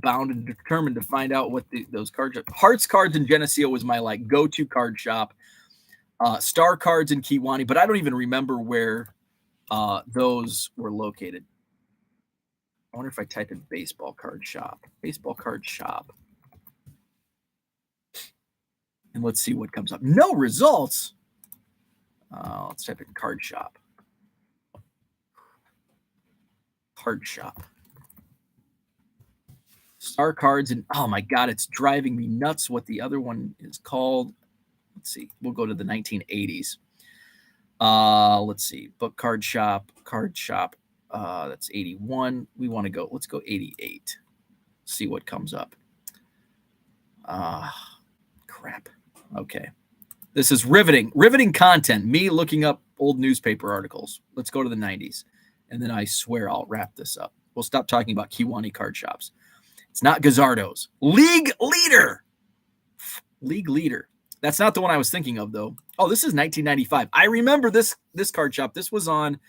bound and determined to find out what those cards are. Hearts Cards in Geneseo was my like go-to card shop. Star Cards in Kiwani, but I don't even remember where those were located. I wonder if I type in baseball card shop, and let's see what comes up. No results. Let's type in card shop. Star Cards, and oh my God, it's driving me nuts what the other one is called. Let's see. We'll go to the 1980s. Let's see. Book card shop. That's 81. Let's go 88. See what comes up. Crap. Okay. This is riveting content. Me looking up old newspaper articles. Let's go to the 90s. And then I swear I'll wrap this up. We'll stop talking about Kiwani card shops. It's not Gazzardo's. League Leader. That's not the one I was thinking of, though. Oh, this is 1995. I remember this card shop. This was on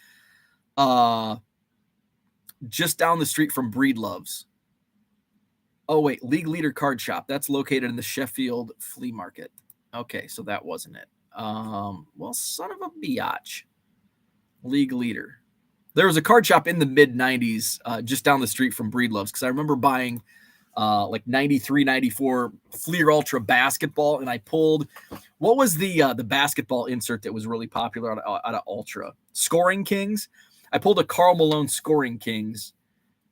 just down the street from Breedlove's. Oh, wait. League Leader card shop. That's located in the Sheffield Flea Market. Okay, so that wasn't it. Well, son of a biatch. League Leader. There was a card shop in the mid-90s just down the street from Breedlove's, because I remember buying like 93, 94 Fleer Ultra basketball, and I pulled, what was the basketball insert that was really popular out of Ultra? Scoring Kings. I pulled a Karl Malone Scoring Kings,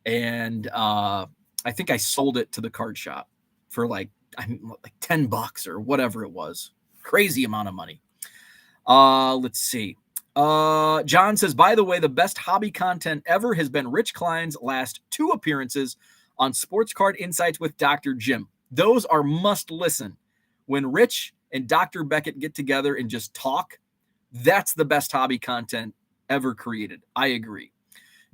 and I think I sold it to the card shop for like $10 or whatever it was. Crazy amount of money. Let's see. John says, by the way, the best hobby content ever has been Rich Klein's last 2 appearances on Sports Card Insights with Dr. Jim. Those are must listen. When Rich and Dr. Beckett get together and just talk, that's the best hobby content ever created. I agree.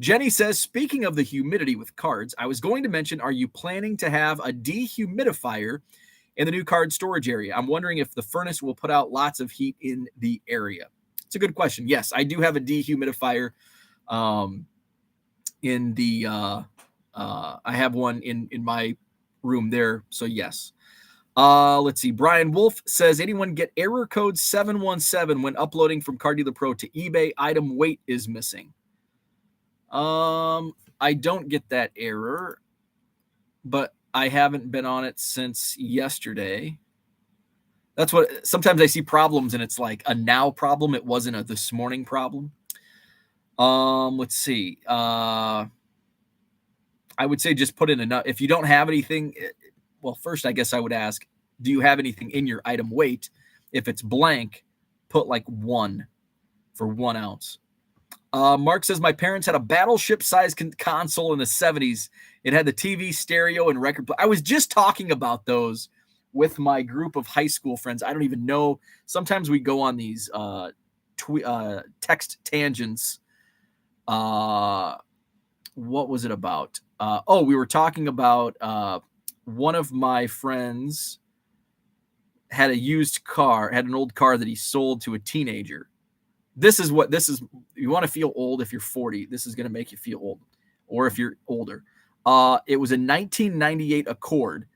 Jenny says, speaking of the humidity with cards, I was going to mention, are you planning to have a dehumidifier in the new card storage area? I'm wondering if the furnace will put out lots of heat in the area. It's a good question. Yes, I do have a dehumidifier in the I have one in my room there. So yes. Let's see. Brian Wolf says, anyone get error code 717 when uploading from Card Dealer Pro to eBay? Item weight is missing. I don't get that error, but I haven't been on it since yesterday. That's what, sometimes I see problems and it's like a now problem. It wasn't a this morning problem. Let's see. I would say just put in enough. If you don't have anything, well, first, I guess I would ask, do you have anything in your item weight? If it's blank, put like 1. for 1 ounce. Mark says, my parents had a battleship-sized console in the 70s. It had the TV, stereo, and record player. I was just talking about those with my group of high school friends. I don't even know. Sometimes we go on these text tangents. What was it about? We were talking about one of my friends had an old car that he sold to a teenager. This is, you want to feel old if you're 40. This is going to make you feel old, or if you're older. It was a 1998 Accord.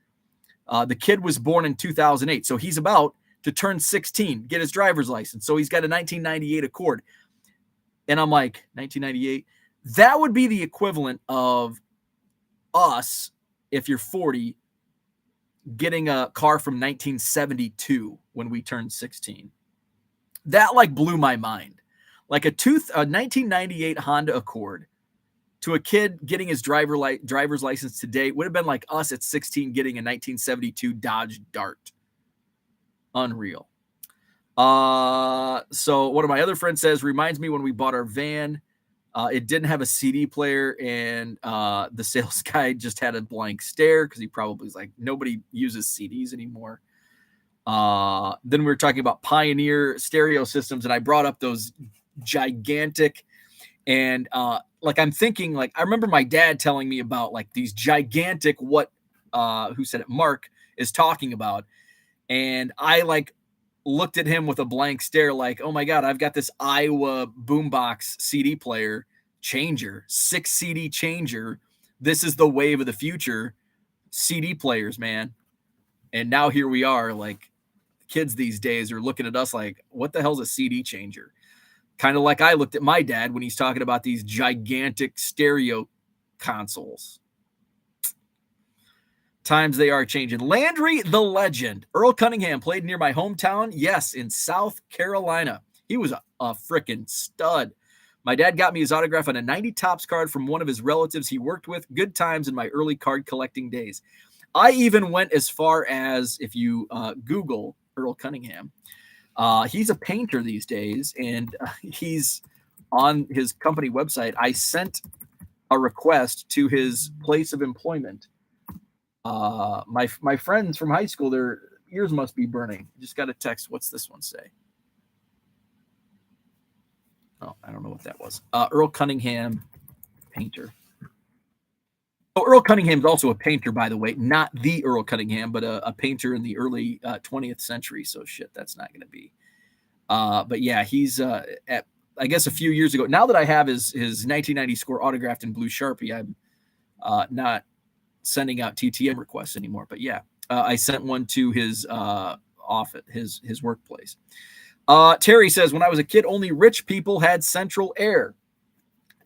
The kid was born in 2008, so he's about to turn 16, get his driver's license. So he's got a 1998 Accord. And I'm like, 1998? That would be the equivalent of us, if you're 40, getting a car from 1972 when we turned 16. That like blew my mind. Like a 1998 Honda Accord to a kid getting his driver's license today would have been like us at 16 getting a 1972 Dodge Dart. Unreal. So one of my other friends says, reminds me when we bought our van, it didn't have a CD player, and the sales guy just had a blank stare because he probably was like, nobody uses CDs anymore. Then we were talking about Pioneer stereo systems, and I brought up those gigantic, and like I'm thinking, like I remember my dad telling me about like these gigantic who said it, Mark is talking about, and I like looked at him with a blank stare, like, oh my God, I've got this Iowa boombox CD player changer, 6 CD changer. This is the wave of the future, CD players, man. And now here we are, like kids these days are looking at us like, what the hell's a CD changer? Kind of like I looked at my dad when he's talking about these gigantic stereo consoles. Times they are changing. Landry the Legend. Earl Cunningham played near my hometown. Yes, in South Carolina. He was a freaking stud. My dad got me his autograph on a 90 Topps card from one of his relatives he worked with. Good times in my early card collecting days. I even went as far as, if you Google Earl Cunningham, he's a painter these days, and he's on his company website. I sent a request to his place of employment. My friends from high school, their ears must be burning. Just got a text. What's this one say? Oh, I don't know what that was. Earl Cunningham, painter. Oh, Earl Cunningham's also a painter, by the way. Not the Earl Cunningham, but a painter in the early 20th century. So shit, that's not going to be. But yeah, he's at, I guess, a few years ago. Now that I have his 1990 score autographed in blue Sharpie, I'm not sending out TTM requests anymore. But yeah, I sent one to his office, his workplace. Terry says, when I was a kid, only rich people had central air.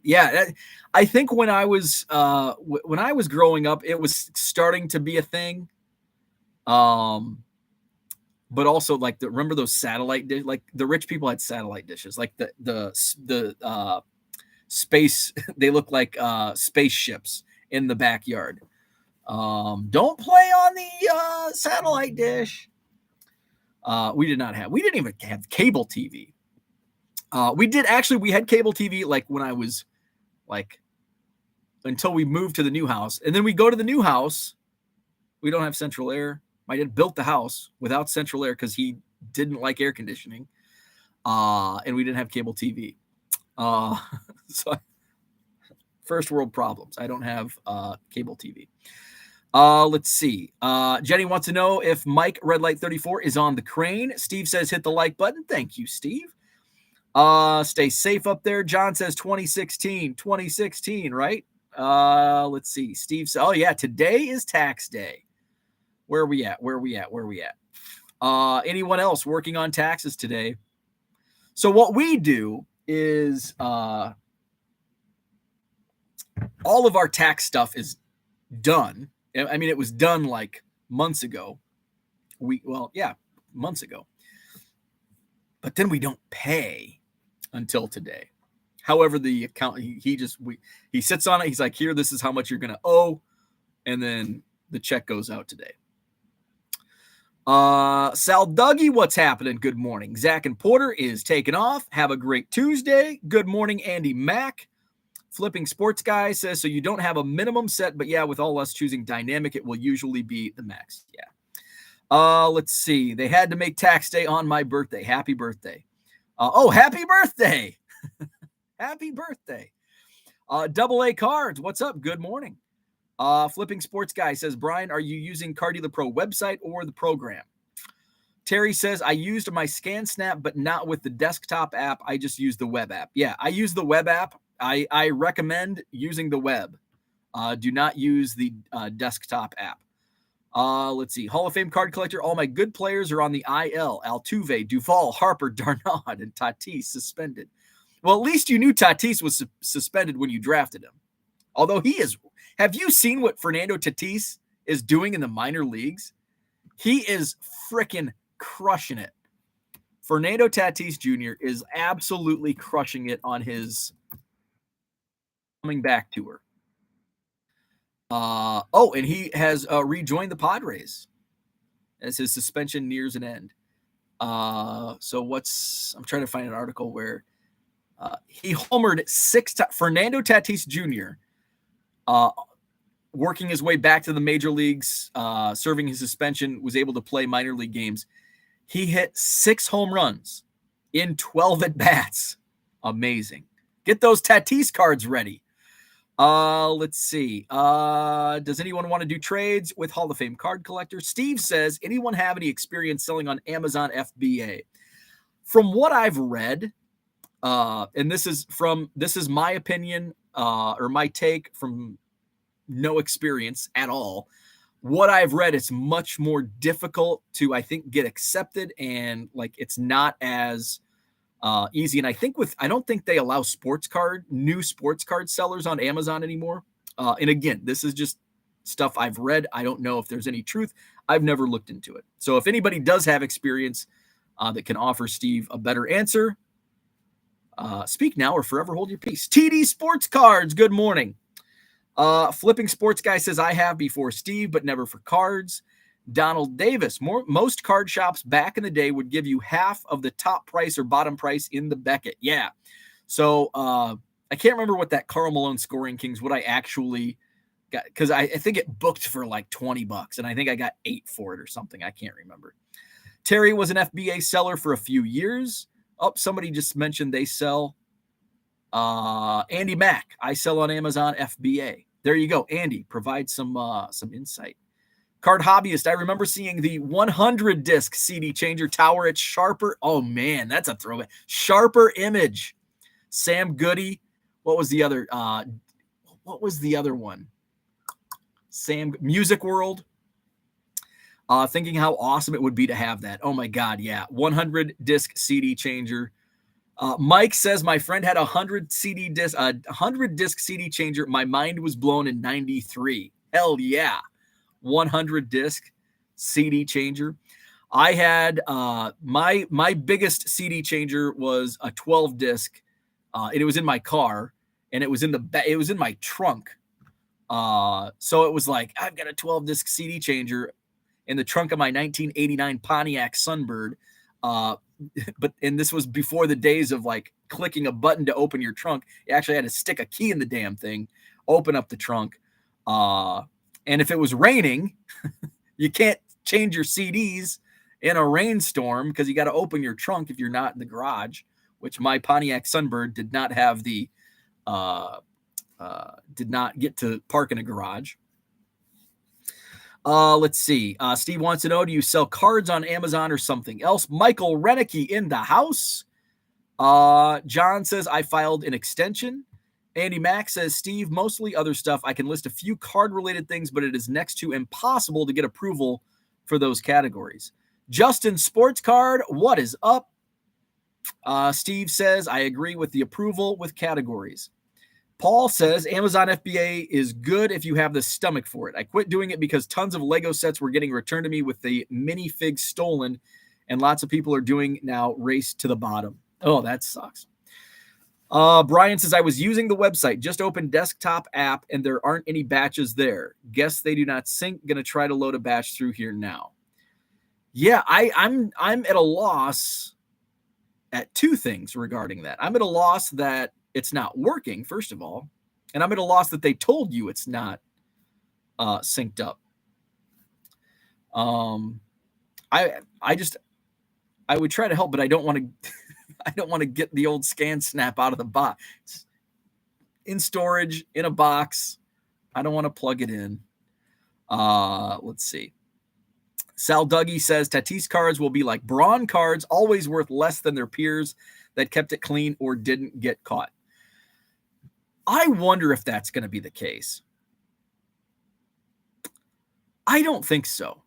Yeah, I think when I was growing up, it was starting to be a thing. But also like remember those satellite dishes? Like the rich people had satellite dishes, like the space. They look like spaceships in the backyard. Don't play on the satellite dish. We didn't even have cable TV. We had cable TV like when I was like until we moved to the new house. And then we go to the new house. We don't have central air. My dad built the house without central air because he didn't like air conditioning. And we didn't have cable TV. So first world problems. I don't have cable TV. Let's see. Jenny wants to know if Mike Red Light 34 is on the crane. Steve says hit the like button. Thank you, Steve. Stay safe up there. John says 2016, right? Let's see. Steve says, oh yeah, today is tax day. Where are we at? Anyone else working on taxes today? So what we do is all of our tax stuff is done. I mean, it was done like months ago. Months ago. But then we don't pay until today. However, the account, he sits on it. He's like, here, this is how much you're going to owe. And then the check goes out today. Sal Dougie, what's happening? Good morning. Zach and Porter is taking off. Have a great Tuesday. Good morning, Andy Mack. Flipping Sports Guy says, so you don't have a minimum set, but yeah, with all us choosing dynamic, it will usually be the max. Yeah. Let's see. They had to make tax day on my birthday. Happy birthday. Happy birthday. Happy birthday. Double A Cards, what's up? Good morning. Flipping Sports Guy says, Brian, are you using Car Dealer Pro website or the program? Terry says, I used my ScanSnap, but not with the desktop app. I just use the web app. Yeah, I use the web app. I recommend using the web. Do not use the desktop app. Let's see. Hall of Fame card collector. All my good players are on the IL. Altuve, Duvall, Harper, Darnaud, and Tatis suspended. Well, at least you knew Tatis was suspended when you drafted him. Although he is. Have you seen what Fernando Tatis is doing in the minor leagues? He is freaking crushing it. Fernando Tatis Jr. is absolutely crushing it on his coming back tour. And he has rejoined the Padres as his suspension nears an end. I'm trying to find an article where he homered 6 times. Fernando Tatis Jr., working his way back to the major leagues, serving his suspension, was able to play minor league games. He hit 6 home runs in 12 at-bats. Amazing. Get those Tatis cards ready. Let's see. Does anyone want to do trades with Hall of Fame card collector? Steve says, anyone have any experience selling on Amazon FBA? From what I've read, and this is my opinion, or my take from no experience at all. What I've read, it's much more difficult to, I think, get accepted, and like it's not as easy. And I don't think they allow new sports card sellers on Amazon anymore. And again, this is just stuff I've read. I don't know if there's any truth. I've never looked into it. So if anybody does have experience that can offer Steve a better answer, speak now or forever hold your peace. TD Sports Cards, good morning. Flipping Sports Guy says, I have before Steve, but never for cards. Donald Davis, most card shops back in the day would give you half of the top price or bottom price in the Beckett. Yeah. So I can't remember what that Karl Malone Scoring Kings, what I actually got, because I think it booked for like $20, and I think I got 8 for it or something. I can't remember. Terry was an FBA seller for a few years. Oh, somebody just mentioned they sell. Andy Mack, I sell on Amazon FBA. There you go. Andy, provide some insight. Card Hobbyist, I remember seeing the 100 disc CD changer tower at Sharper. Oh man, that's a throwback. Sharper Image. Sam Goody. What was the other one? Music World. Thinking how awesome it would be to have that. Oh my God, yeah. 100 disc CD changer. Mike says my friend had 100 disc CD changer. My mind was blown in 93. Hell yeah. 100 disc CD changer. I had my biggest CD changer was a 12 disc. It was in my car, and it was in my trunk. So it was like, I've got a 12 disc CD changer in the trunk of my 1989 Pontiac Sunbird. And this was before the days of like clicking a button to open your trunk. You actually had to stick a key in the damn thing, open up the trunk. And if it was raining, you can't change your CDs in a rainstorm because you got to open your trunk if you're not in the garage, which my Pontiac Sunbird did not have did not get to park in a garage. Let's see. Steve wants to know, do you sell cards on Amazon or something else? Michael Renicky in the house. John says, I filed an extension. Andy Mack says, Steve, mostly other stuff. I can list a few card-related things, but it is next to impossible to get approval for those categories. Justin Sports Card, what is up? Steve says, I agree with the approval with categories. Paul says, Amazon FBA is good if you have the stomach for it. I quit doing it because tons of Lego sets were getting returned to me with the minifig stolen, and lots of people are doing now race to the bottom. Oh, that sucks. Brian says, I was using the website, just opened desktop app, and there aren't any batches there. Guess they do not sync. Going to try to load a batch through here now. Yeah, I'm at a loss at two things regarding that. I'm at a loss that it's not working, first of all, and I'm at a loss that they told you it's not synced up. I just I would try to help, but I don't want to I don't want to get the old scan snap out of the box. It's in storage in a box. I don't want to plug it in. Let's see. Sal Dougie says Tatis cards will be like Braun cards, always worth less than their peers that kept it clean or didn't get caught. I wonder if that's going to be the case. I don't think so.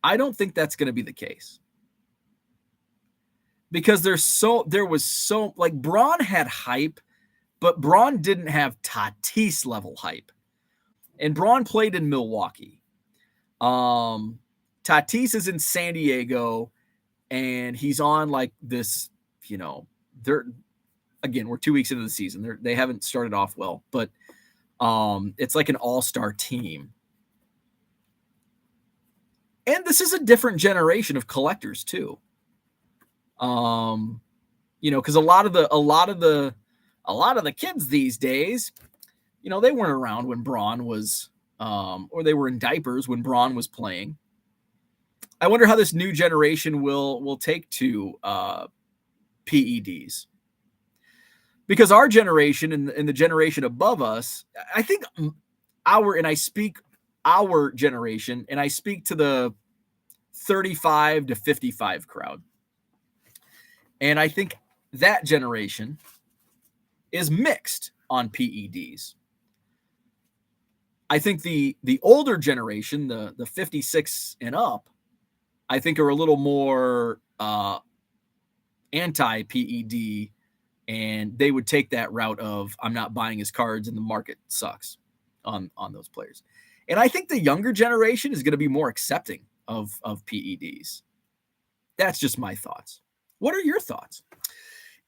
I don't think that's going to be the case. Because there was so like Braun had hype, but Braun didn't have Tatis level hype. And Braun played in Milwaukee. Tatis is in San Diego, and he's on like this, we're 2 weeks into the season. They haven't started off well, but it's like an all-star team. And this is a different generation of collectors too. Because a lot of the kids these days, they weren't around when Braun was, or they were in diapers when Braun was playing. I wonder how this new generation will take to PEDs. Because our generation and the generation above us, I think I speak our generation, and I speak to the 35 to 55 crowd. And I think that generation is mixed on PEDs. I think the older generation, the 56 and up, I think are a little more anti-PED, and they would take that route of I'm not buying his cards and the market sucks on those players. And I think the younger generation is going to be more accepting of PEDs. That's just my thoughts. What are your thoughts?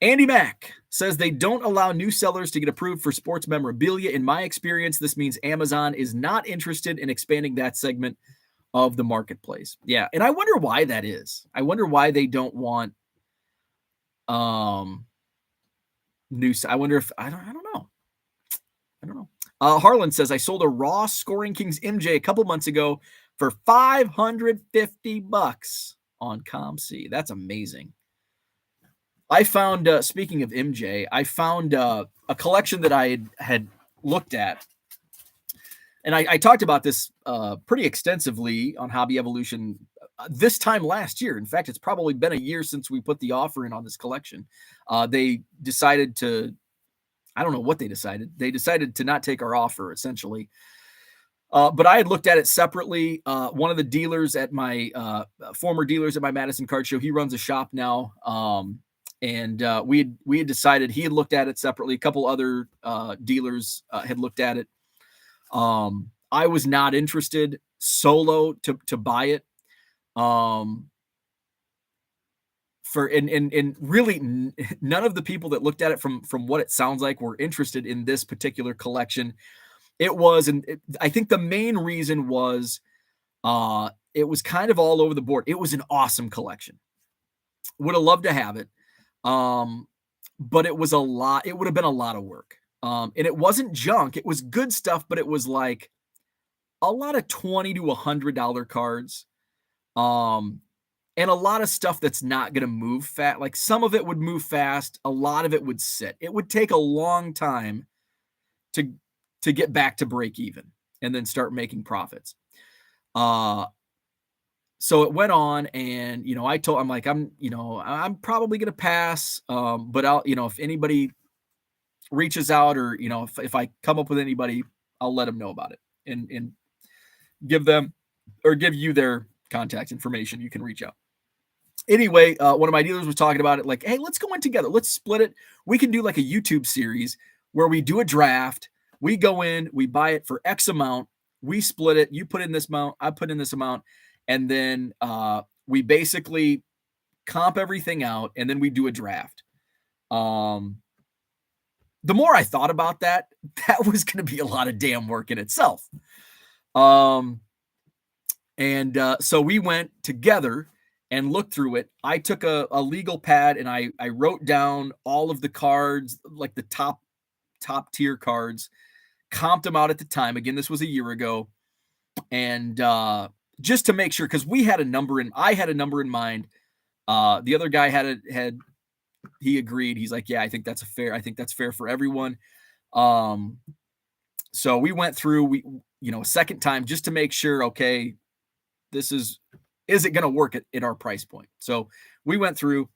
Andy Mack says they don't allow new sellers to get approved for sports memorabilia. In my experience, this means Amazon is not interested in expanding that segment of the marketplace. Yeah, and I wonder why that is. I wonder why they don't want new. I wonder if I don't know. I don't know. Harlan says I sold a raw Scoring Kings MJ a couple months ago for $550 on ComC. That's amazing. I found, speaking of MJ, I found a collection that I had looked at. And I talked about this pretty extensively on Hobby Evolution this time last year. In fact, it's probably been a year since we put the offer in on this collection. They decided to, I don't know what they decided. They decided to not take our offer, essentially. But I had looked at it separately. One of the dealers at my former dealers at my Madison Card Show, he runs a shop now. And we had decided he had looked at it separately. A couple other dealers had looked at it. I was not interested solo to buy it. And really none of the people that looked at it from what it sounds like were interested in this particular collection. It was, and I think the main reason was it was kind of all over the board. It was an awesome collection. Would have loved to have it. But it was a lot. It would have been a lot of work. And it wasn't junk. It was good stuff, but it was like a lot of $20 to $100 cards. And a lot of stuff that's not going to move fast. Like some of it would move fast. A lot of it would sit. It would take a long time to get back to break even and then start making profits. So it went on, and, I'm like, I'm probably going to pass. But I'll, if anybody reaches out, or, if I come up with anybody, I'll let them know about it and give them or give you their contact information. You can reach out. Anyway, one of my dealers was talking about it, like, hey, let's go in together. Let's split it. We can do like a YouTube series where we do a draft. We go in, we buy it for X amount. We split it. You put in this amount, I put in this amount. And then we basically comp everything out, and then we do a draft. The more I thought about that was going to be a lot of damn work in itself. And so we went together and looked through it. I took a legal pad and I wrote down all of the cards, like the top tier cards, comped them out at the time. Again, this was a year ago. And just to make sure, because I had a number in mind. The other guy he agreed. He's like, yeah, I think that's fair for everyone. So we went through, a second time just to make sure, okay, is it going to work at our price point? So we went through.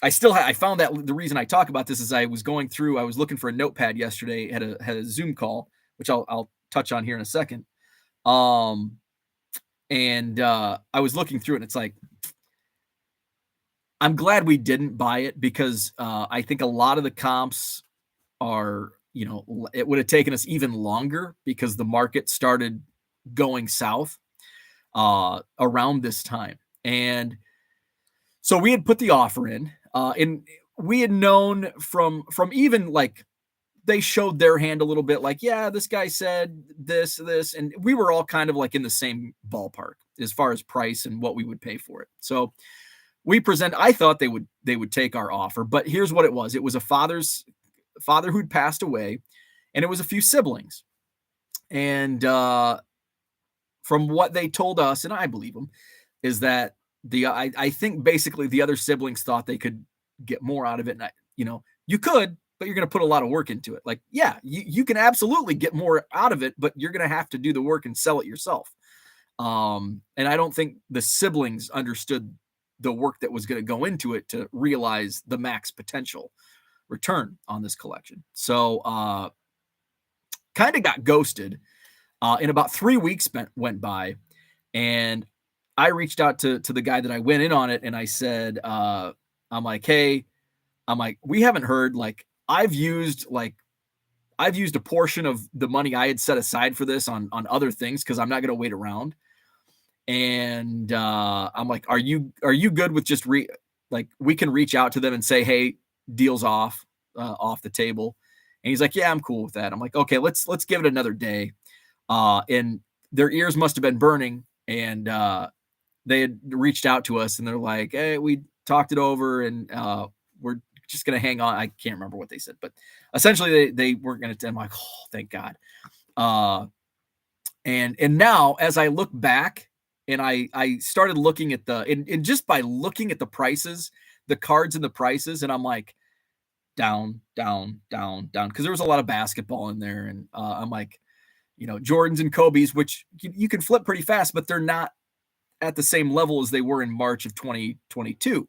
I found that the reason I talk about this is I was looking for a notepad yesterday, had a Zoom call, which I'll touch on here in a second. And I was looking through it and it's like, I'm glad we didn't buy it because I think a lot of the comps are, it would have taken us even longer because the market started going south around this time. And so we had put the offer in, and we had known from even like they showed their hand a little bit, like, yeah, this guy said this, and we were all kind of like in the same ballpark as far as price and what we would pay for it. So I thought they would take our offer, but here's what it was. It was a father who'd passed away, and it was a few siblings. And from what they told us, and I believe them, is that I think basically the other siblings thought they could get more out of it. And you could, but you're going to put a lot of work into it. Like, yeah, you can absolutely get more out of it, but you're going to have to do the work and sell it yourself. And I don't think the siblings understood the work that was going to go into it to realize the max potential return on this collection. So kind of got ghosted. In about 3 weeks went by, and I reached out to the guy that I went in on it, and I said, I'm like, we haven't heard, like, I've used a portion of the money I had set aside for this on other things because I'm not going to wait around. And I'm like, are you good with just we can reach out to them and say, hey, deal's off the table. And he's like, yeah, I'm cool with that. I'm like, okay, let's give it another day. And their ears must have been burning, and they had reached out to us and they're like, hey, we talked it over and we're just going to hang on. I can't remember what they said, but essentially they weren't going to. I'm like, oh, thank God. And now as I look back and I started looking at and just by looking at the prices, the cards and the prices, and I'm like, down. Cause there was a lot of basketball in there. And I'm like, Jordans and Kobe's, which you can flip pretty fast, but they're not at the same level as they were in March of 2022.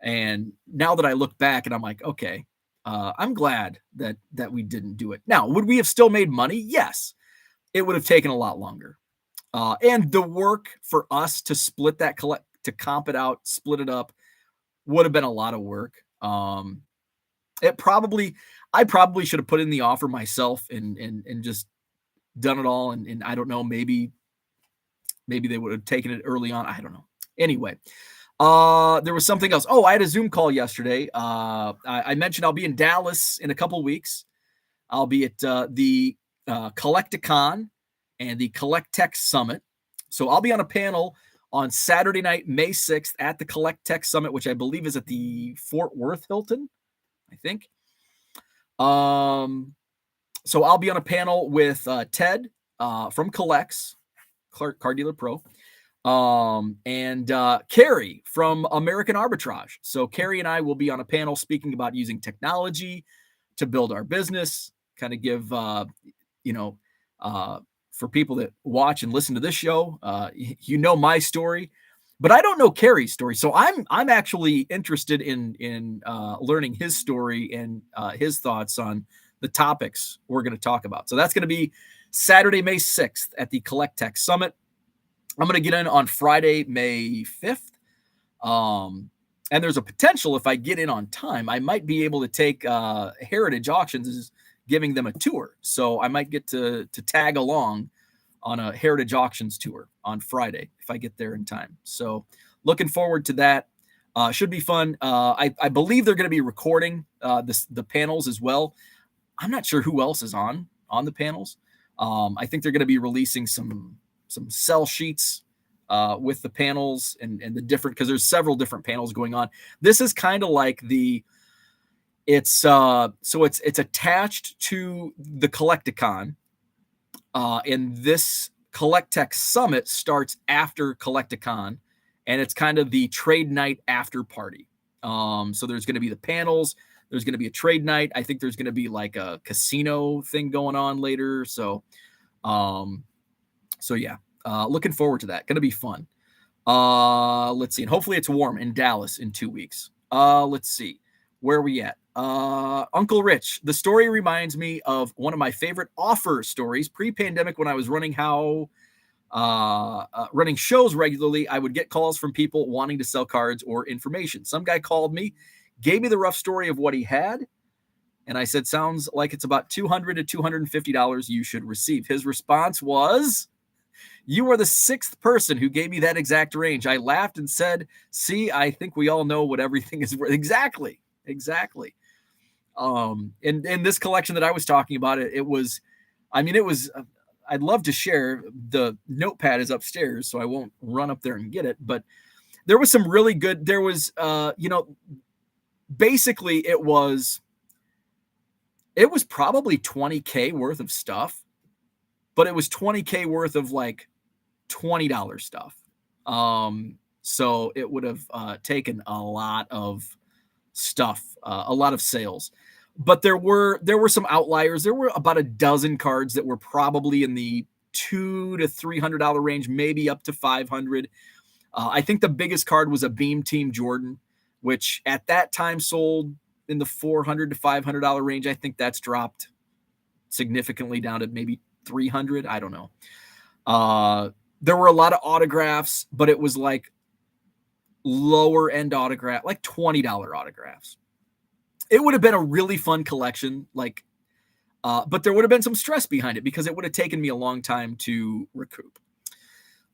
And now that I look back and I'm like, okay, I'm glad that we didn't do it. Now, would we have still made money? Yes. It would have taken a lot longer. And the work for us to split that to comp it out, split it up would have been a lot of work. I probably should have put in the offer myself and just done it all. And I don't know, maybe they would have taken it early on. I don't know. Anyway, there was something else. Oh, I had a Zoom call yesterday. I mentioned I'll be in Dallas in a couple weeks. I'll be at the Collecticon and the Collect Tech Summit. So I'll be on a panel on Saturday night, May 6th at the Collect Tech Summit, which I believe is at the Fort Worth Hilton, I think. So I'll be on a panel with Ted from Collects, Car Dealer Pro, and Carrie from American Arbitrage. So Carrie and I will be on a panel speaking about using technology to build our business, kind of give, for people that watch and listen to this show, my story, but I don't know Carrie's story. So I'm actually interested in learning his story and his thoughts on the topics we're going to talk about. So that's going to be Saturday, May 6th at the Collect Tech Summit. I'm going to get in on Friday, May 5th. And there's a potential, if I get in on time, I might be able to take Heritage Auctions is giving them a tour. So I might get to tag along on a Heritage Auctions tour on Friday if I get there in time. So looking forward to that. Should be fun. I believe they're going to be recording the panels as well. I'm not sure who else is on the panels. I think they're going to be releasing some sell sheets with the panels and the different, because there's several different panels going on. This is kind of like it's attached to the Collecticon, and this Collectech Summit starts after Collecticon, and it's kind of the trade night after party. So there's going to be the panels. There's going to be a trade night. I think there's going to be like a casino thing going on later. So yeah, looking forward to that. Going to be fun. Let's see. And hopefully it's warm in Dallas in 2 weeks. Let's see. Where are we at? Uncle Rich. The story reminds me of one of my favorite offer stories. Pre-pandemic, when I was running shows regularly, I would get calls from people wanting to sell cards or information. Some guy called me, gave me the rough story of what he had, and I said, sounds like it's about $200 to $250 you should receive. His response was, you are the sixth person who gave me that exact range. I laughed and said, see, I think we all know what everything is worth. Exactly. In this collection that I was talking about, I'd love to share. The notepad is upstairs, so I won't run up there and get it, but there was some really good, basically it was probably $20K worth of stuff, but it was $20K worth of like $20 stuff. So it would have taken a lot of stuff, a lot of sales. But there were some outliers. There were about a dozen cards that were probably in the $200 to $300 range, maybe up to $500. I think the biggest card was a Beam Team Jordan, which at that time sold in the $400 to $500 range. I think that's dropped significantly down to maybe $300. I don't know. There were a lot of autographs, but it was like lower end autograph, like $20 autographs. It would have been a really fun collection, but there would have been some stress behind it because it would have taken me a long time to recoup.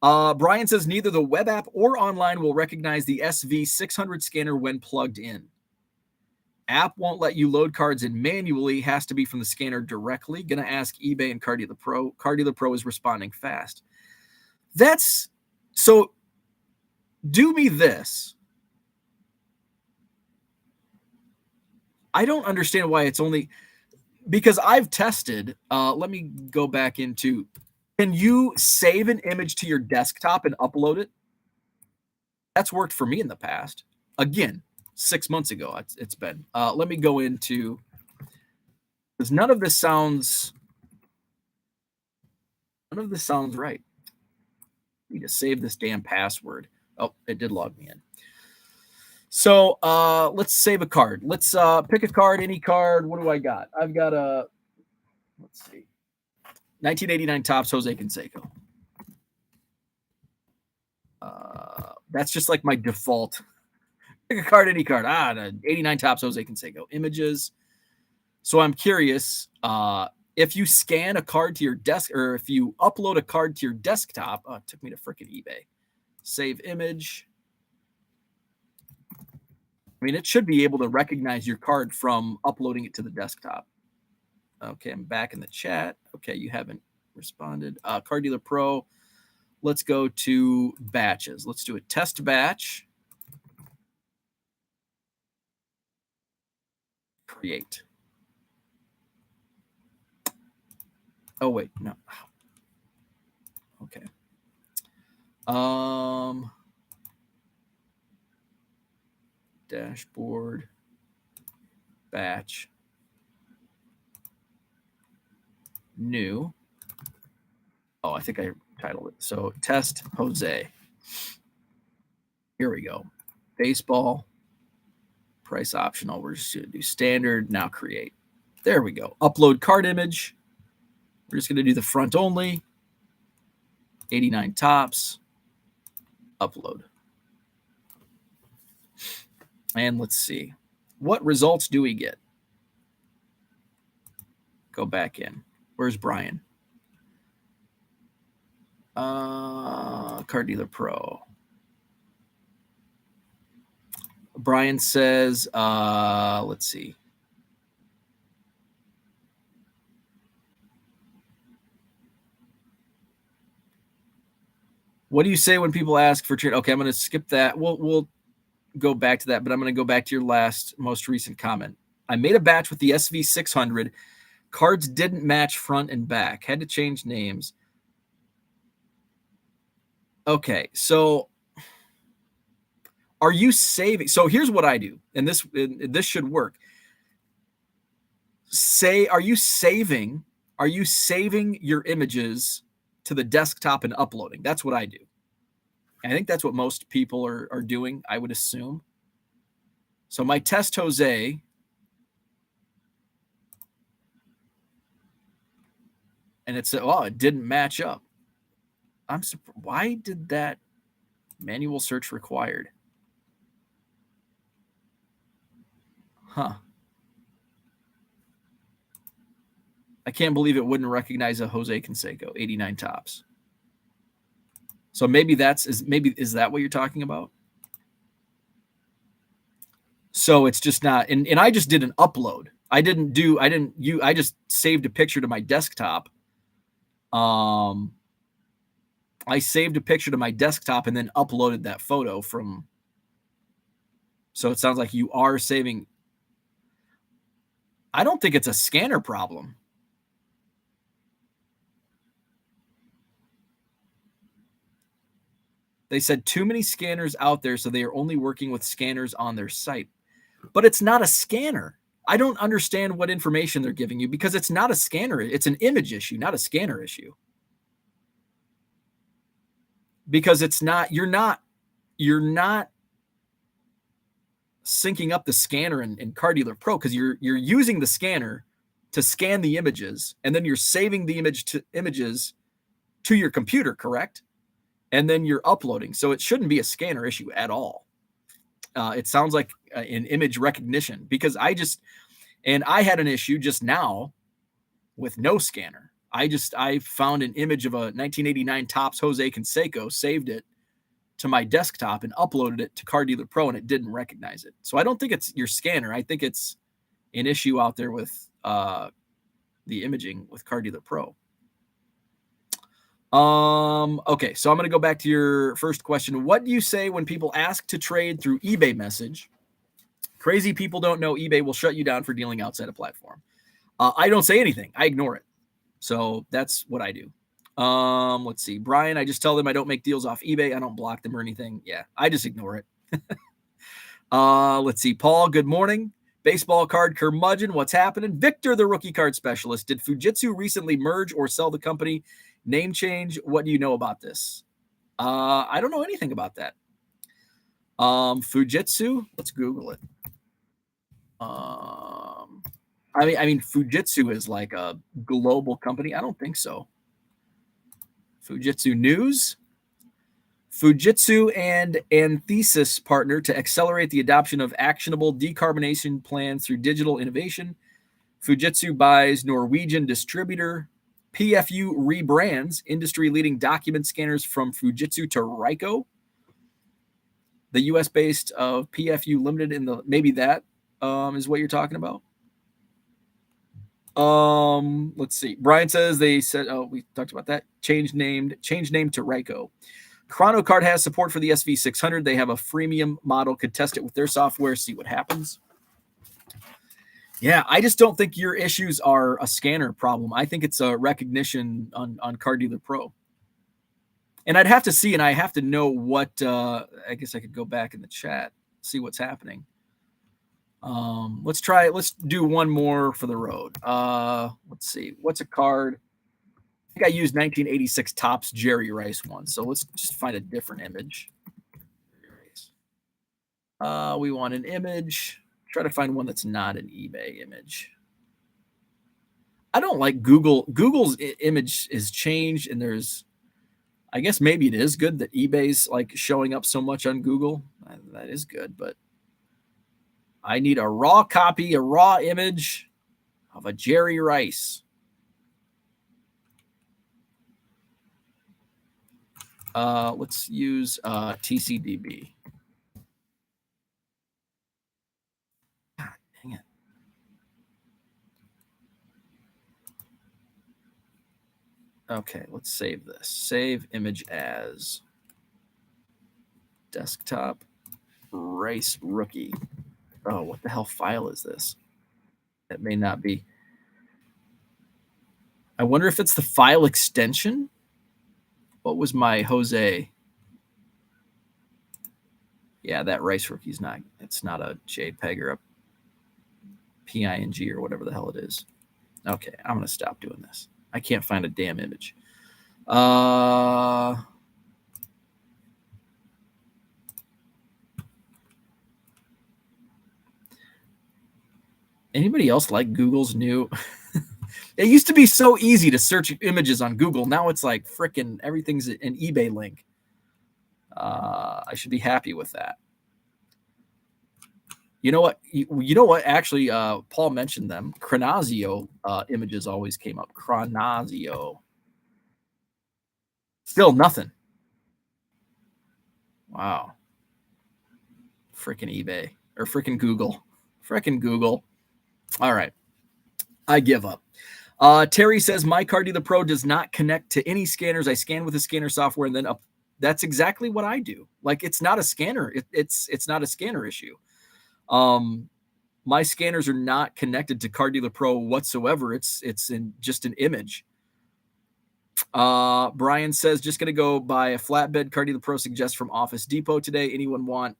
Brian says neither the web app or online will recognize the SV600 scanner when plugged in. App won't let you load cards in manually, has to be from the scanner directly. Gonna ask eBay and Card Dealer Pro. Card Dealer Pro is responding fast. So do me this. I don't understand why it's only because I've tested. Let me go back into, can you save an image to your desktop and upload it? That's worked for me in the past. Again, 6 months ago, it's been. Let me go into, because none of this sounds right. I need to save this damn password. Oh, it did log me in. So let's save a card. Let's pick a card, any card. What do I got? I've got let's see, 1989 Topps Jose Canseco. That's just like my default. Pick a card, any card. The 89 Topps Jose Canseco. Images. So I'm curious, if you scan a card to your desk, or if you upload a card to your desktop, it took me to freaking eBay. Save image. I mean, it should be able to recognize your card from uploading it to the desktop. Okay, I'm back in the chat. Okay, you haven't responded. Card Dealer Pro. Let's go to batches. Let's do a test batch. Create. Oh, wait, no. Okay. Dashboard, batch, new. Oh, I think I titled it. So test Jose. Here we go. Baseball, price optional. We're just going to do standard. Now create. There we go. Upload card image. We're just going to do the front only. 89 Topps. Upload. And let's see. What results do we get? Go back in. Where's Brian? Card Dealer Pro. Brian says, let's see. What do you say when people ask for trade? Okay, I'm going to skip that. We'll go back to that, but I'm going to go back to your most recent comment. I made a batch with the SV600. Cards didn't match front and back. Had to change names. Okay, so are you saving? So here's what I do, and this should work. Are you saving your images to the desktop and uploading? That's what I do. I think that's what most people are doing, I would assume. So my test Jose, and it said, oh, it didn't match up. I'm surprised. Why did that manual search required? Huh. I can't believe it wouldn't recognize a Jose Canseco, 89 tops. So maybe is that what you're talking about? So it's just not, and I just did an upload. I just saved a picture to my desktop. I saved a picture to my desktop and then uploaded that photo from. So it sounds like you are saving. I don't think it's a scanner problem. They said too many scanners out there, so they are only working with scanners on their site. But it's not a scanner. I don't understand what information they're giving you because it's not a scanner. It's an image issue, not a scanner issue. Because you're not syncing up the scanner in Card Dealer Pro because you're using the scanner to scan the images, and then you're saving the images to your computer, correct? And then you're uploading. So it shouldn't be a scanner issue at all. It sounds like an image recognition because I had an issue just now with no scanner. I found an image of a 1989 Topps Jose Canseco, saved it to my desktop and uploaded it to Card Dealer Pro, and it didn't recognize it. So I don't think it's your scanner. I think it's an issue out there with the imaging with Card Dealer Pro. Okay, so I'm going to go back to your first question. What do you say when people ask to trade through eBay message? Crazy people don't know eBay will shut you down for dealing outside a platform. I don't say anything. I ignore it. So that's what I do. Let's see. Brian, I just tell them I don't make deals off eBay. I don't block them or anything. Yeah, I just ignore it. Let's see. Paul, good morning. Baseball card curmudgeon, what's happening? Victor, the rookie card specialist. Did Fujitsu recently merge or sell the company? Name change. What do you know about this? I don't know anything about that. Fujitsu. Let's Google it. I mean, Fujitsu is like a global company. I don't think so. Fujitsu News. Fujitsu and Anthesis partner to accelerate the adoption of actionable decarbonation plans through digital innovation. Fujitsu buys Norwegian distributor. PFU rebrands industry-leading document scanners from Fujitsu to Ricoh. The U.S.-based of PFU Limited maybe that is what you're talking about. Let's see. Brian says they said, we talked about that. Change name to Ricoh. ChronoCard has support for the SV600. They have a freemium model. Could test it with their software, see what happens. Yeah, I just don't think your issues are a scanner problem. I think it's a recognition on Card Dealer Pro. And I'd have to see, and I have to know what, I guess I could go back in the chat, see what's happening. Let's do one more for the road. Let's see. What's a card? I think I used 1986 Topps Jerry Rice one. So let's just find a different image. We want an image. Try to find one that's not an eBay image. I don't like Google. Google's image is changed, and I guess maybe it is good that eBay's like showing up so much on Google. That is good, but I need a raw copy, a raw image of a Jerry Rice. Let's use TCDB. God dang it. Okay, let's save this. Save image as. Desktop Race Rookie. Oh, what the hell file is this? That may not be. I wonder if it's the file extension. What was my Jose? Yeah, that Race Rookie's not. It's not a JPEG or a PNG or whatever the hell it is. Okay, I'm gonna stop doing this. I can't find a damn image. Anybody else like Google's new? It used to be so easy to search images on Google. Now it's like frickin' everything's an eBay link. I should be happy with that. You know what? You know what? Actually, Paul mentioned them. Chronazio images always came up. Chronazio. Still nothing. Wow. Frickin' eBay or frickin' Google. Frickin' Google. All right. I give up. Terry says, my Card Dealer Pro does not connect to any scanners. I scan with the scanner software and then up. That's exactly what I do. Like, it's not a scanner. It's not a scanner issue. My scanners are not connected to Card Dealer Pro whatsoever. It's in just an image. Brian says, just going to go buy a flatbed. Card Dealer Pro suggests from Office Depot today. Anyone want?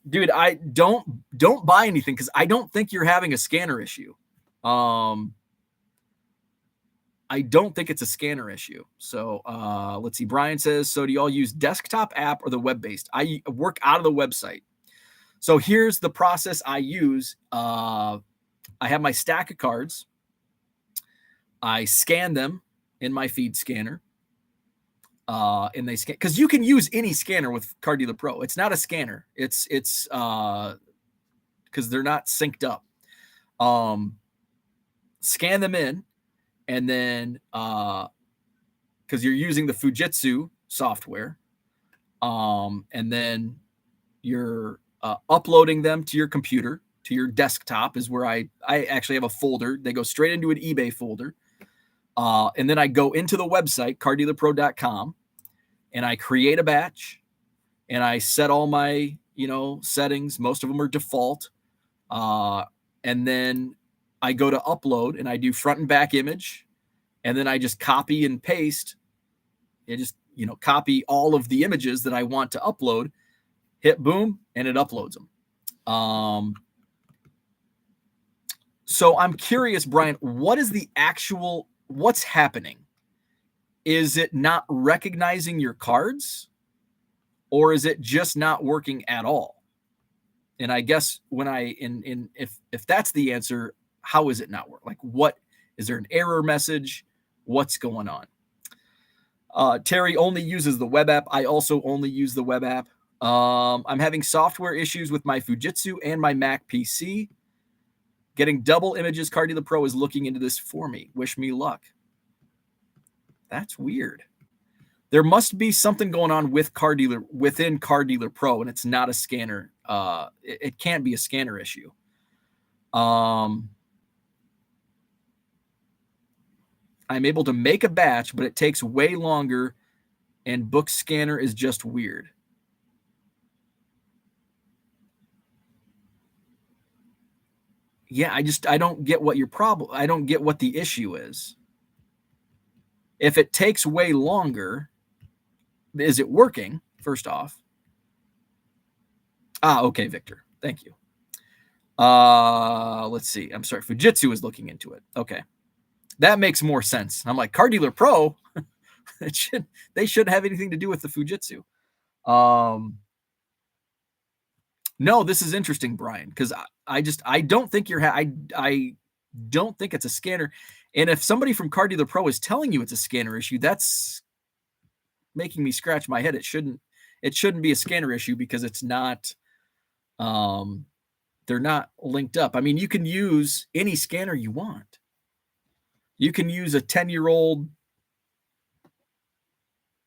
Dude, I don't buy anything because I don't think you're having a scanner issue. I don't think it's a scanner issue. So let's see. Brian says, so do you all use desktop app or the web-based? I work out of the website. So here's the process I use. I have my stack of cards. I scan them in my feed scanner. And they scan, because you can use any scanner with Card Dealer Pro. It's not a scanner. It's because they're not synced up. Scan them in, and then because you're using the Fujitsu software, and then you're uploading them to your computer, to your desktop is where I actually have a folder. They go straight into an eBay folder. And then I go into the website, carddealerpro.com, and I create a batch, and I set all my, settings. Most of them are default. And then I go to upload, and I do front and back image, and then I just copy and paste. I just, copy all of the images that I want to upload, hit boom, and it uploads them. So I'm curious, Brian, what's happening? Is it not recognizing your cards, or is it just not working at all? And I guess if that's the answer, how is it not work? Like, what is there an error message? What's going on? Terry only uses the web app. I also only use the web app. I'm having software issues with my Fujitsu and my Mac PC. Getting double images. Card Dealer Pro is looking into this for me. Wish me luck. That's weird. There must be something going on with within Card Dealer Pro, and it's not a scanner. It can't be a scanner issue. I'm able to make a batch, but it takes way longer, and Book Scanner is just weird. Yeah, I don't get what your problem. I don't get what the issue is. If it takes way longer, is it working? First off. Okay, Victor. Thank you. Let's see. I'm sorry. Fujitsu is looking into it. Okay. That makes more sense. I'm like, Card Dealer Pro, they shouldn't have anything to do with the Fujitsu. No, this is interesting, Brian, because I don't think I don't think it's a scanner. And if somebody from Card Dealer Pro is telling you it's a scanner issue, that's making me scratch my head. It shouldn't be a scanner issue because it's not, they're not linked up. I mean, you can use any scanner you want. You can use a 10-year-old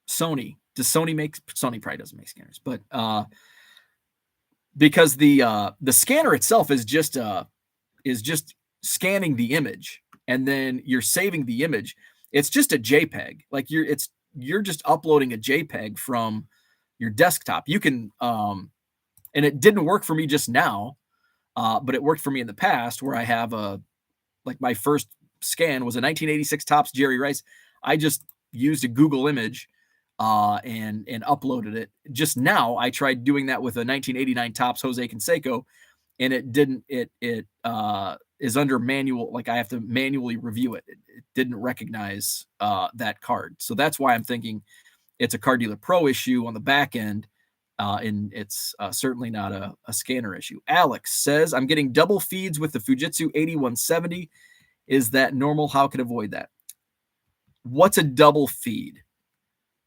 Sony. Does Sony make? Sony probably doesn't make scanners, but because the scanner itself is just scanning the image, and then you're saving the image. It's just a JPEG. Like you're just uploading a JPEG from your desktop. You can, and it didn't work for me just now, but it worked for me in the past where I have like my first scan was a 1986 Topps Jerry Rice. I just used a Google image and uploaded it. Just now, I tried doing that with a 1989 Topps Jose Canseco, and it didn't. It is under manual. Like I have to manually review it. It didn't recognize that card. So that's why I'm thinking it's a Card Dealer Pro issue on the back end. And it's certainly not a scanner issue. Alex says, I'm getting double feeds with the Fujitsu 8170. Is that normal? How can I avoid that? What's a double feed?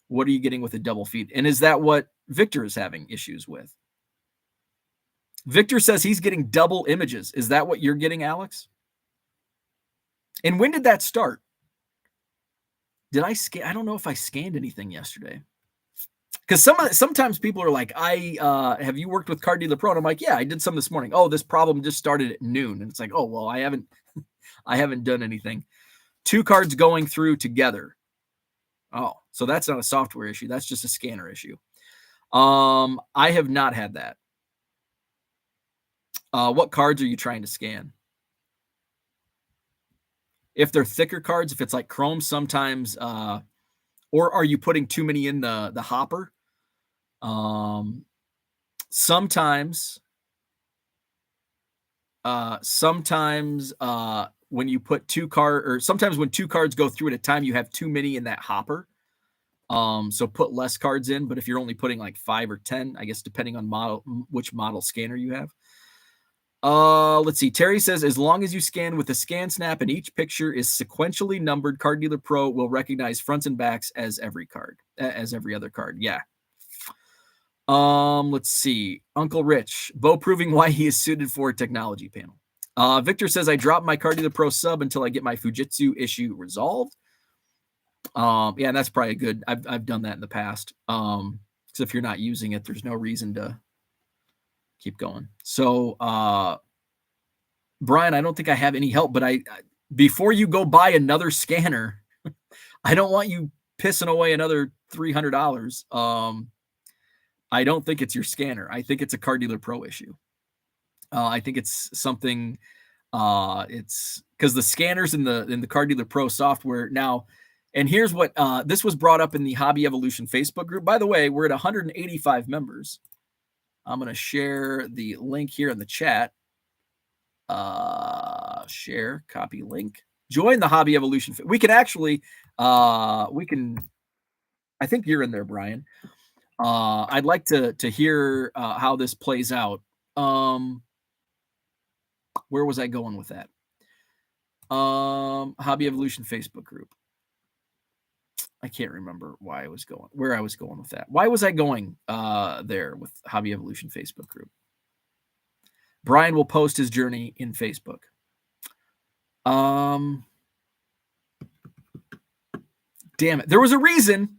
What are you getting with a double feed? And is that what Victor is having issues with? Victor says he's getting double images. Is that what you're getting, Alex? And when did that start? Did I scan? I don't know if I scanned anything yesterday. Because sometimes people are like, have you worked with Card Dealer Pro? And I'm like, yeah, I did some this morning. Oh, this problem just started at noon. And it's like, oh, well, I haven't done anything. 2 cards going through together. Oh, so that's not a software issue. That's just a scanner issue. I have not had that. What cards are you trying to scan? If they're thicker cards, if it's like Chrome, sometimes, or are you putting too many in the hopper? Sometimes when you put 2 cards, or sometimes when 2 cards go through at a time, you have too many in that hopper. So put less cards in, but if you're only putting like 5 or 10, I guess, depending on which model scanner you have. Let's see. Terry says, as long as you scan with a scan snap and each picture is sequentially numbered, Card Dealer Pro will recognize fronts and backs as every other card. Yeah. Let's see. Uncle Rich, Bo proving why he is suited for a technology panel. Victor says, I dropped my Card Dealer Pro sub until I get my Fujitsu issue resolved. Yeah, and that's probably good. I've done that in the past. Because if you're not using it, there's no reason to keep going. So, Brian, I don't think I have any help, but before you go buy another scanner, I don't want you pissing away another $300. I don't think it's your scanner. I think it's a Card Dealer Pro issue. I think it's something. It's because the scanners in the Card Dealer Pro software now. And here's what this was brought up in the Hobby Evolution Facebook group. By the way, we're at 185 members. I'm going to share the link here in the chat. Share, copy link. Join the Hobby Evolution. We can actually, I think you're in there, Brian. I'd like to hear how this plays out. Where was I going with that? Hobby Evolution Facebook group. I can't remember where I was going with that. Why was I going there with Hobby Evolution Facebook group? Brian will post his journey in Facebook. Damn it. There was a reason.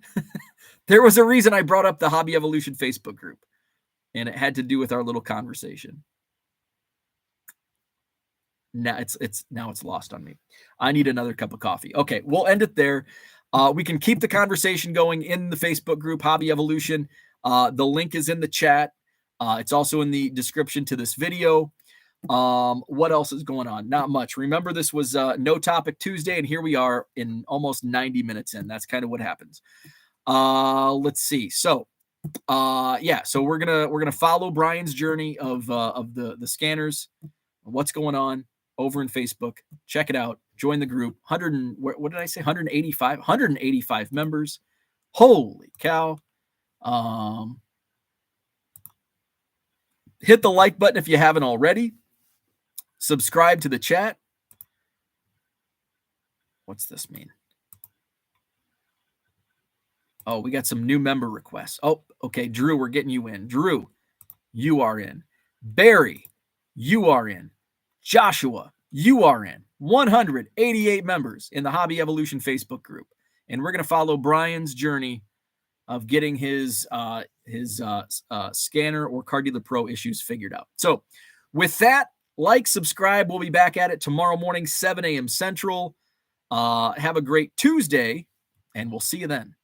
There was a reason I brought up the Hobby Evolution Facebook group, and it had to do with our little conversation. Now it's lost on me. I need another cup of coffee. Okay, we'll end it there. We can keep the conversation going in the Facebook group, Hobby Evolution. The link is in the chat. It's also in the description to this video. What else is going on? Not much. Remember, this was No Topic Tuesday, and here we are in almost 90 minutes in. That's kind of what happens. Let's see. So, so we're gonna follow Brian's journey of the scanners. What's going on over in Facebook? Check it out. Join the group. What did I say? 185 members. Holy cow. Hit the like button if you haven't already. Subscribe to the chat. What's this mean? Oh, we got some new member requests. Oh, okay. Drew, we're getting you in. Drew, you are in. Barry, you are in. Joshua, you are in. 188 members in the Hobby Evolution Facebook group. And we're going to follow Brian's journey of getting his scanner or Card Dealer Pro issues figured out. So with that, like, subscribe. We'll be back at it tomorrow morning, 7 a.m. Central. Have a great Tuesday, and we'll see you then.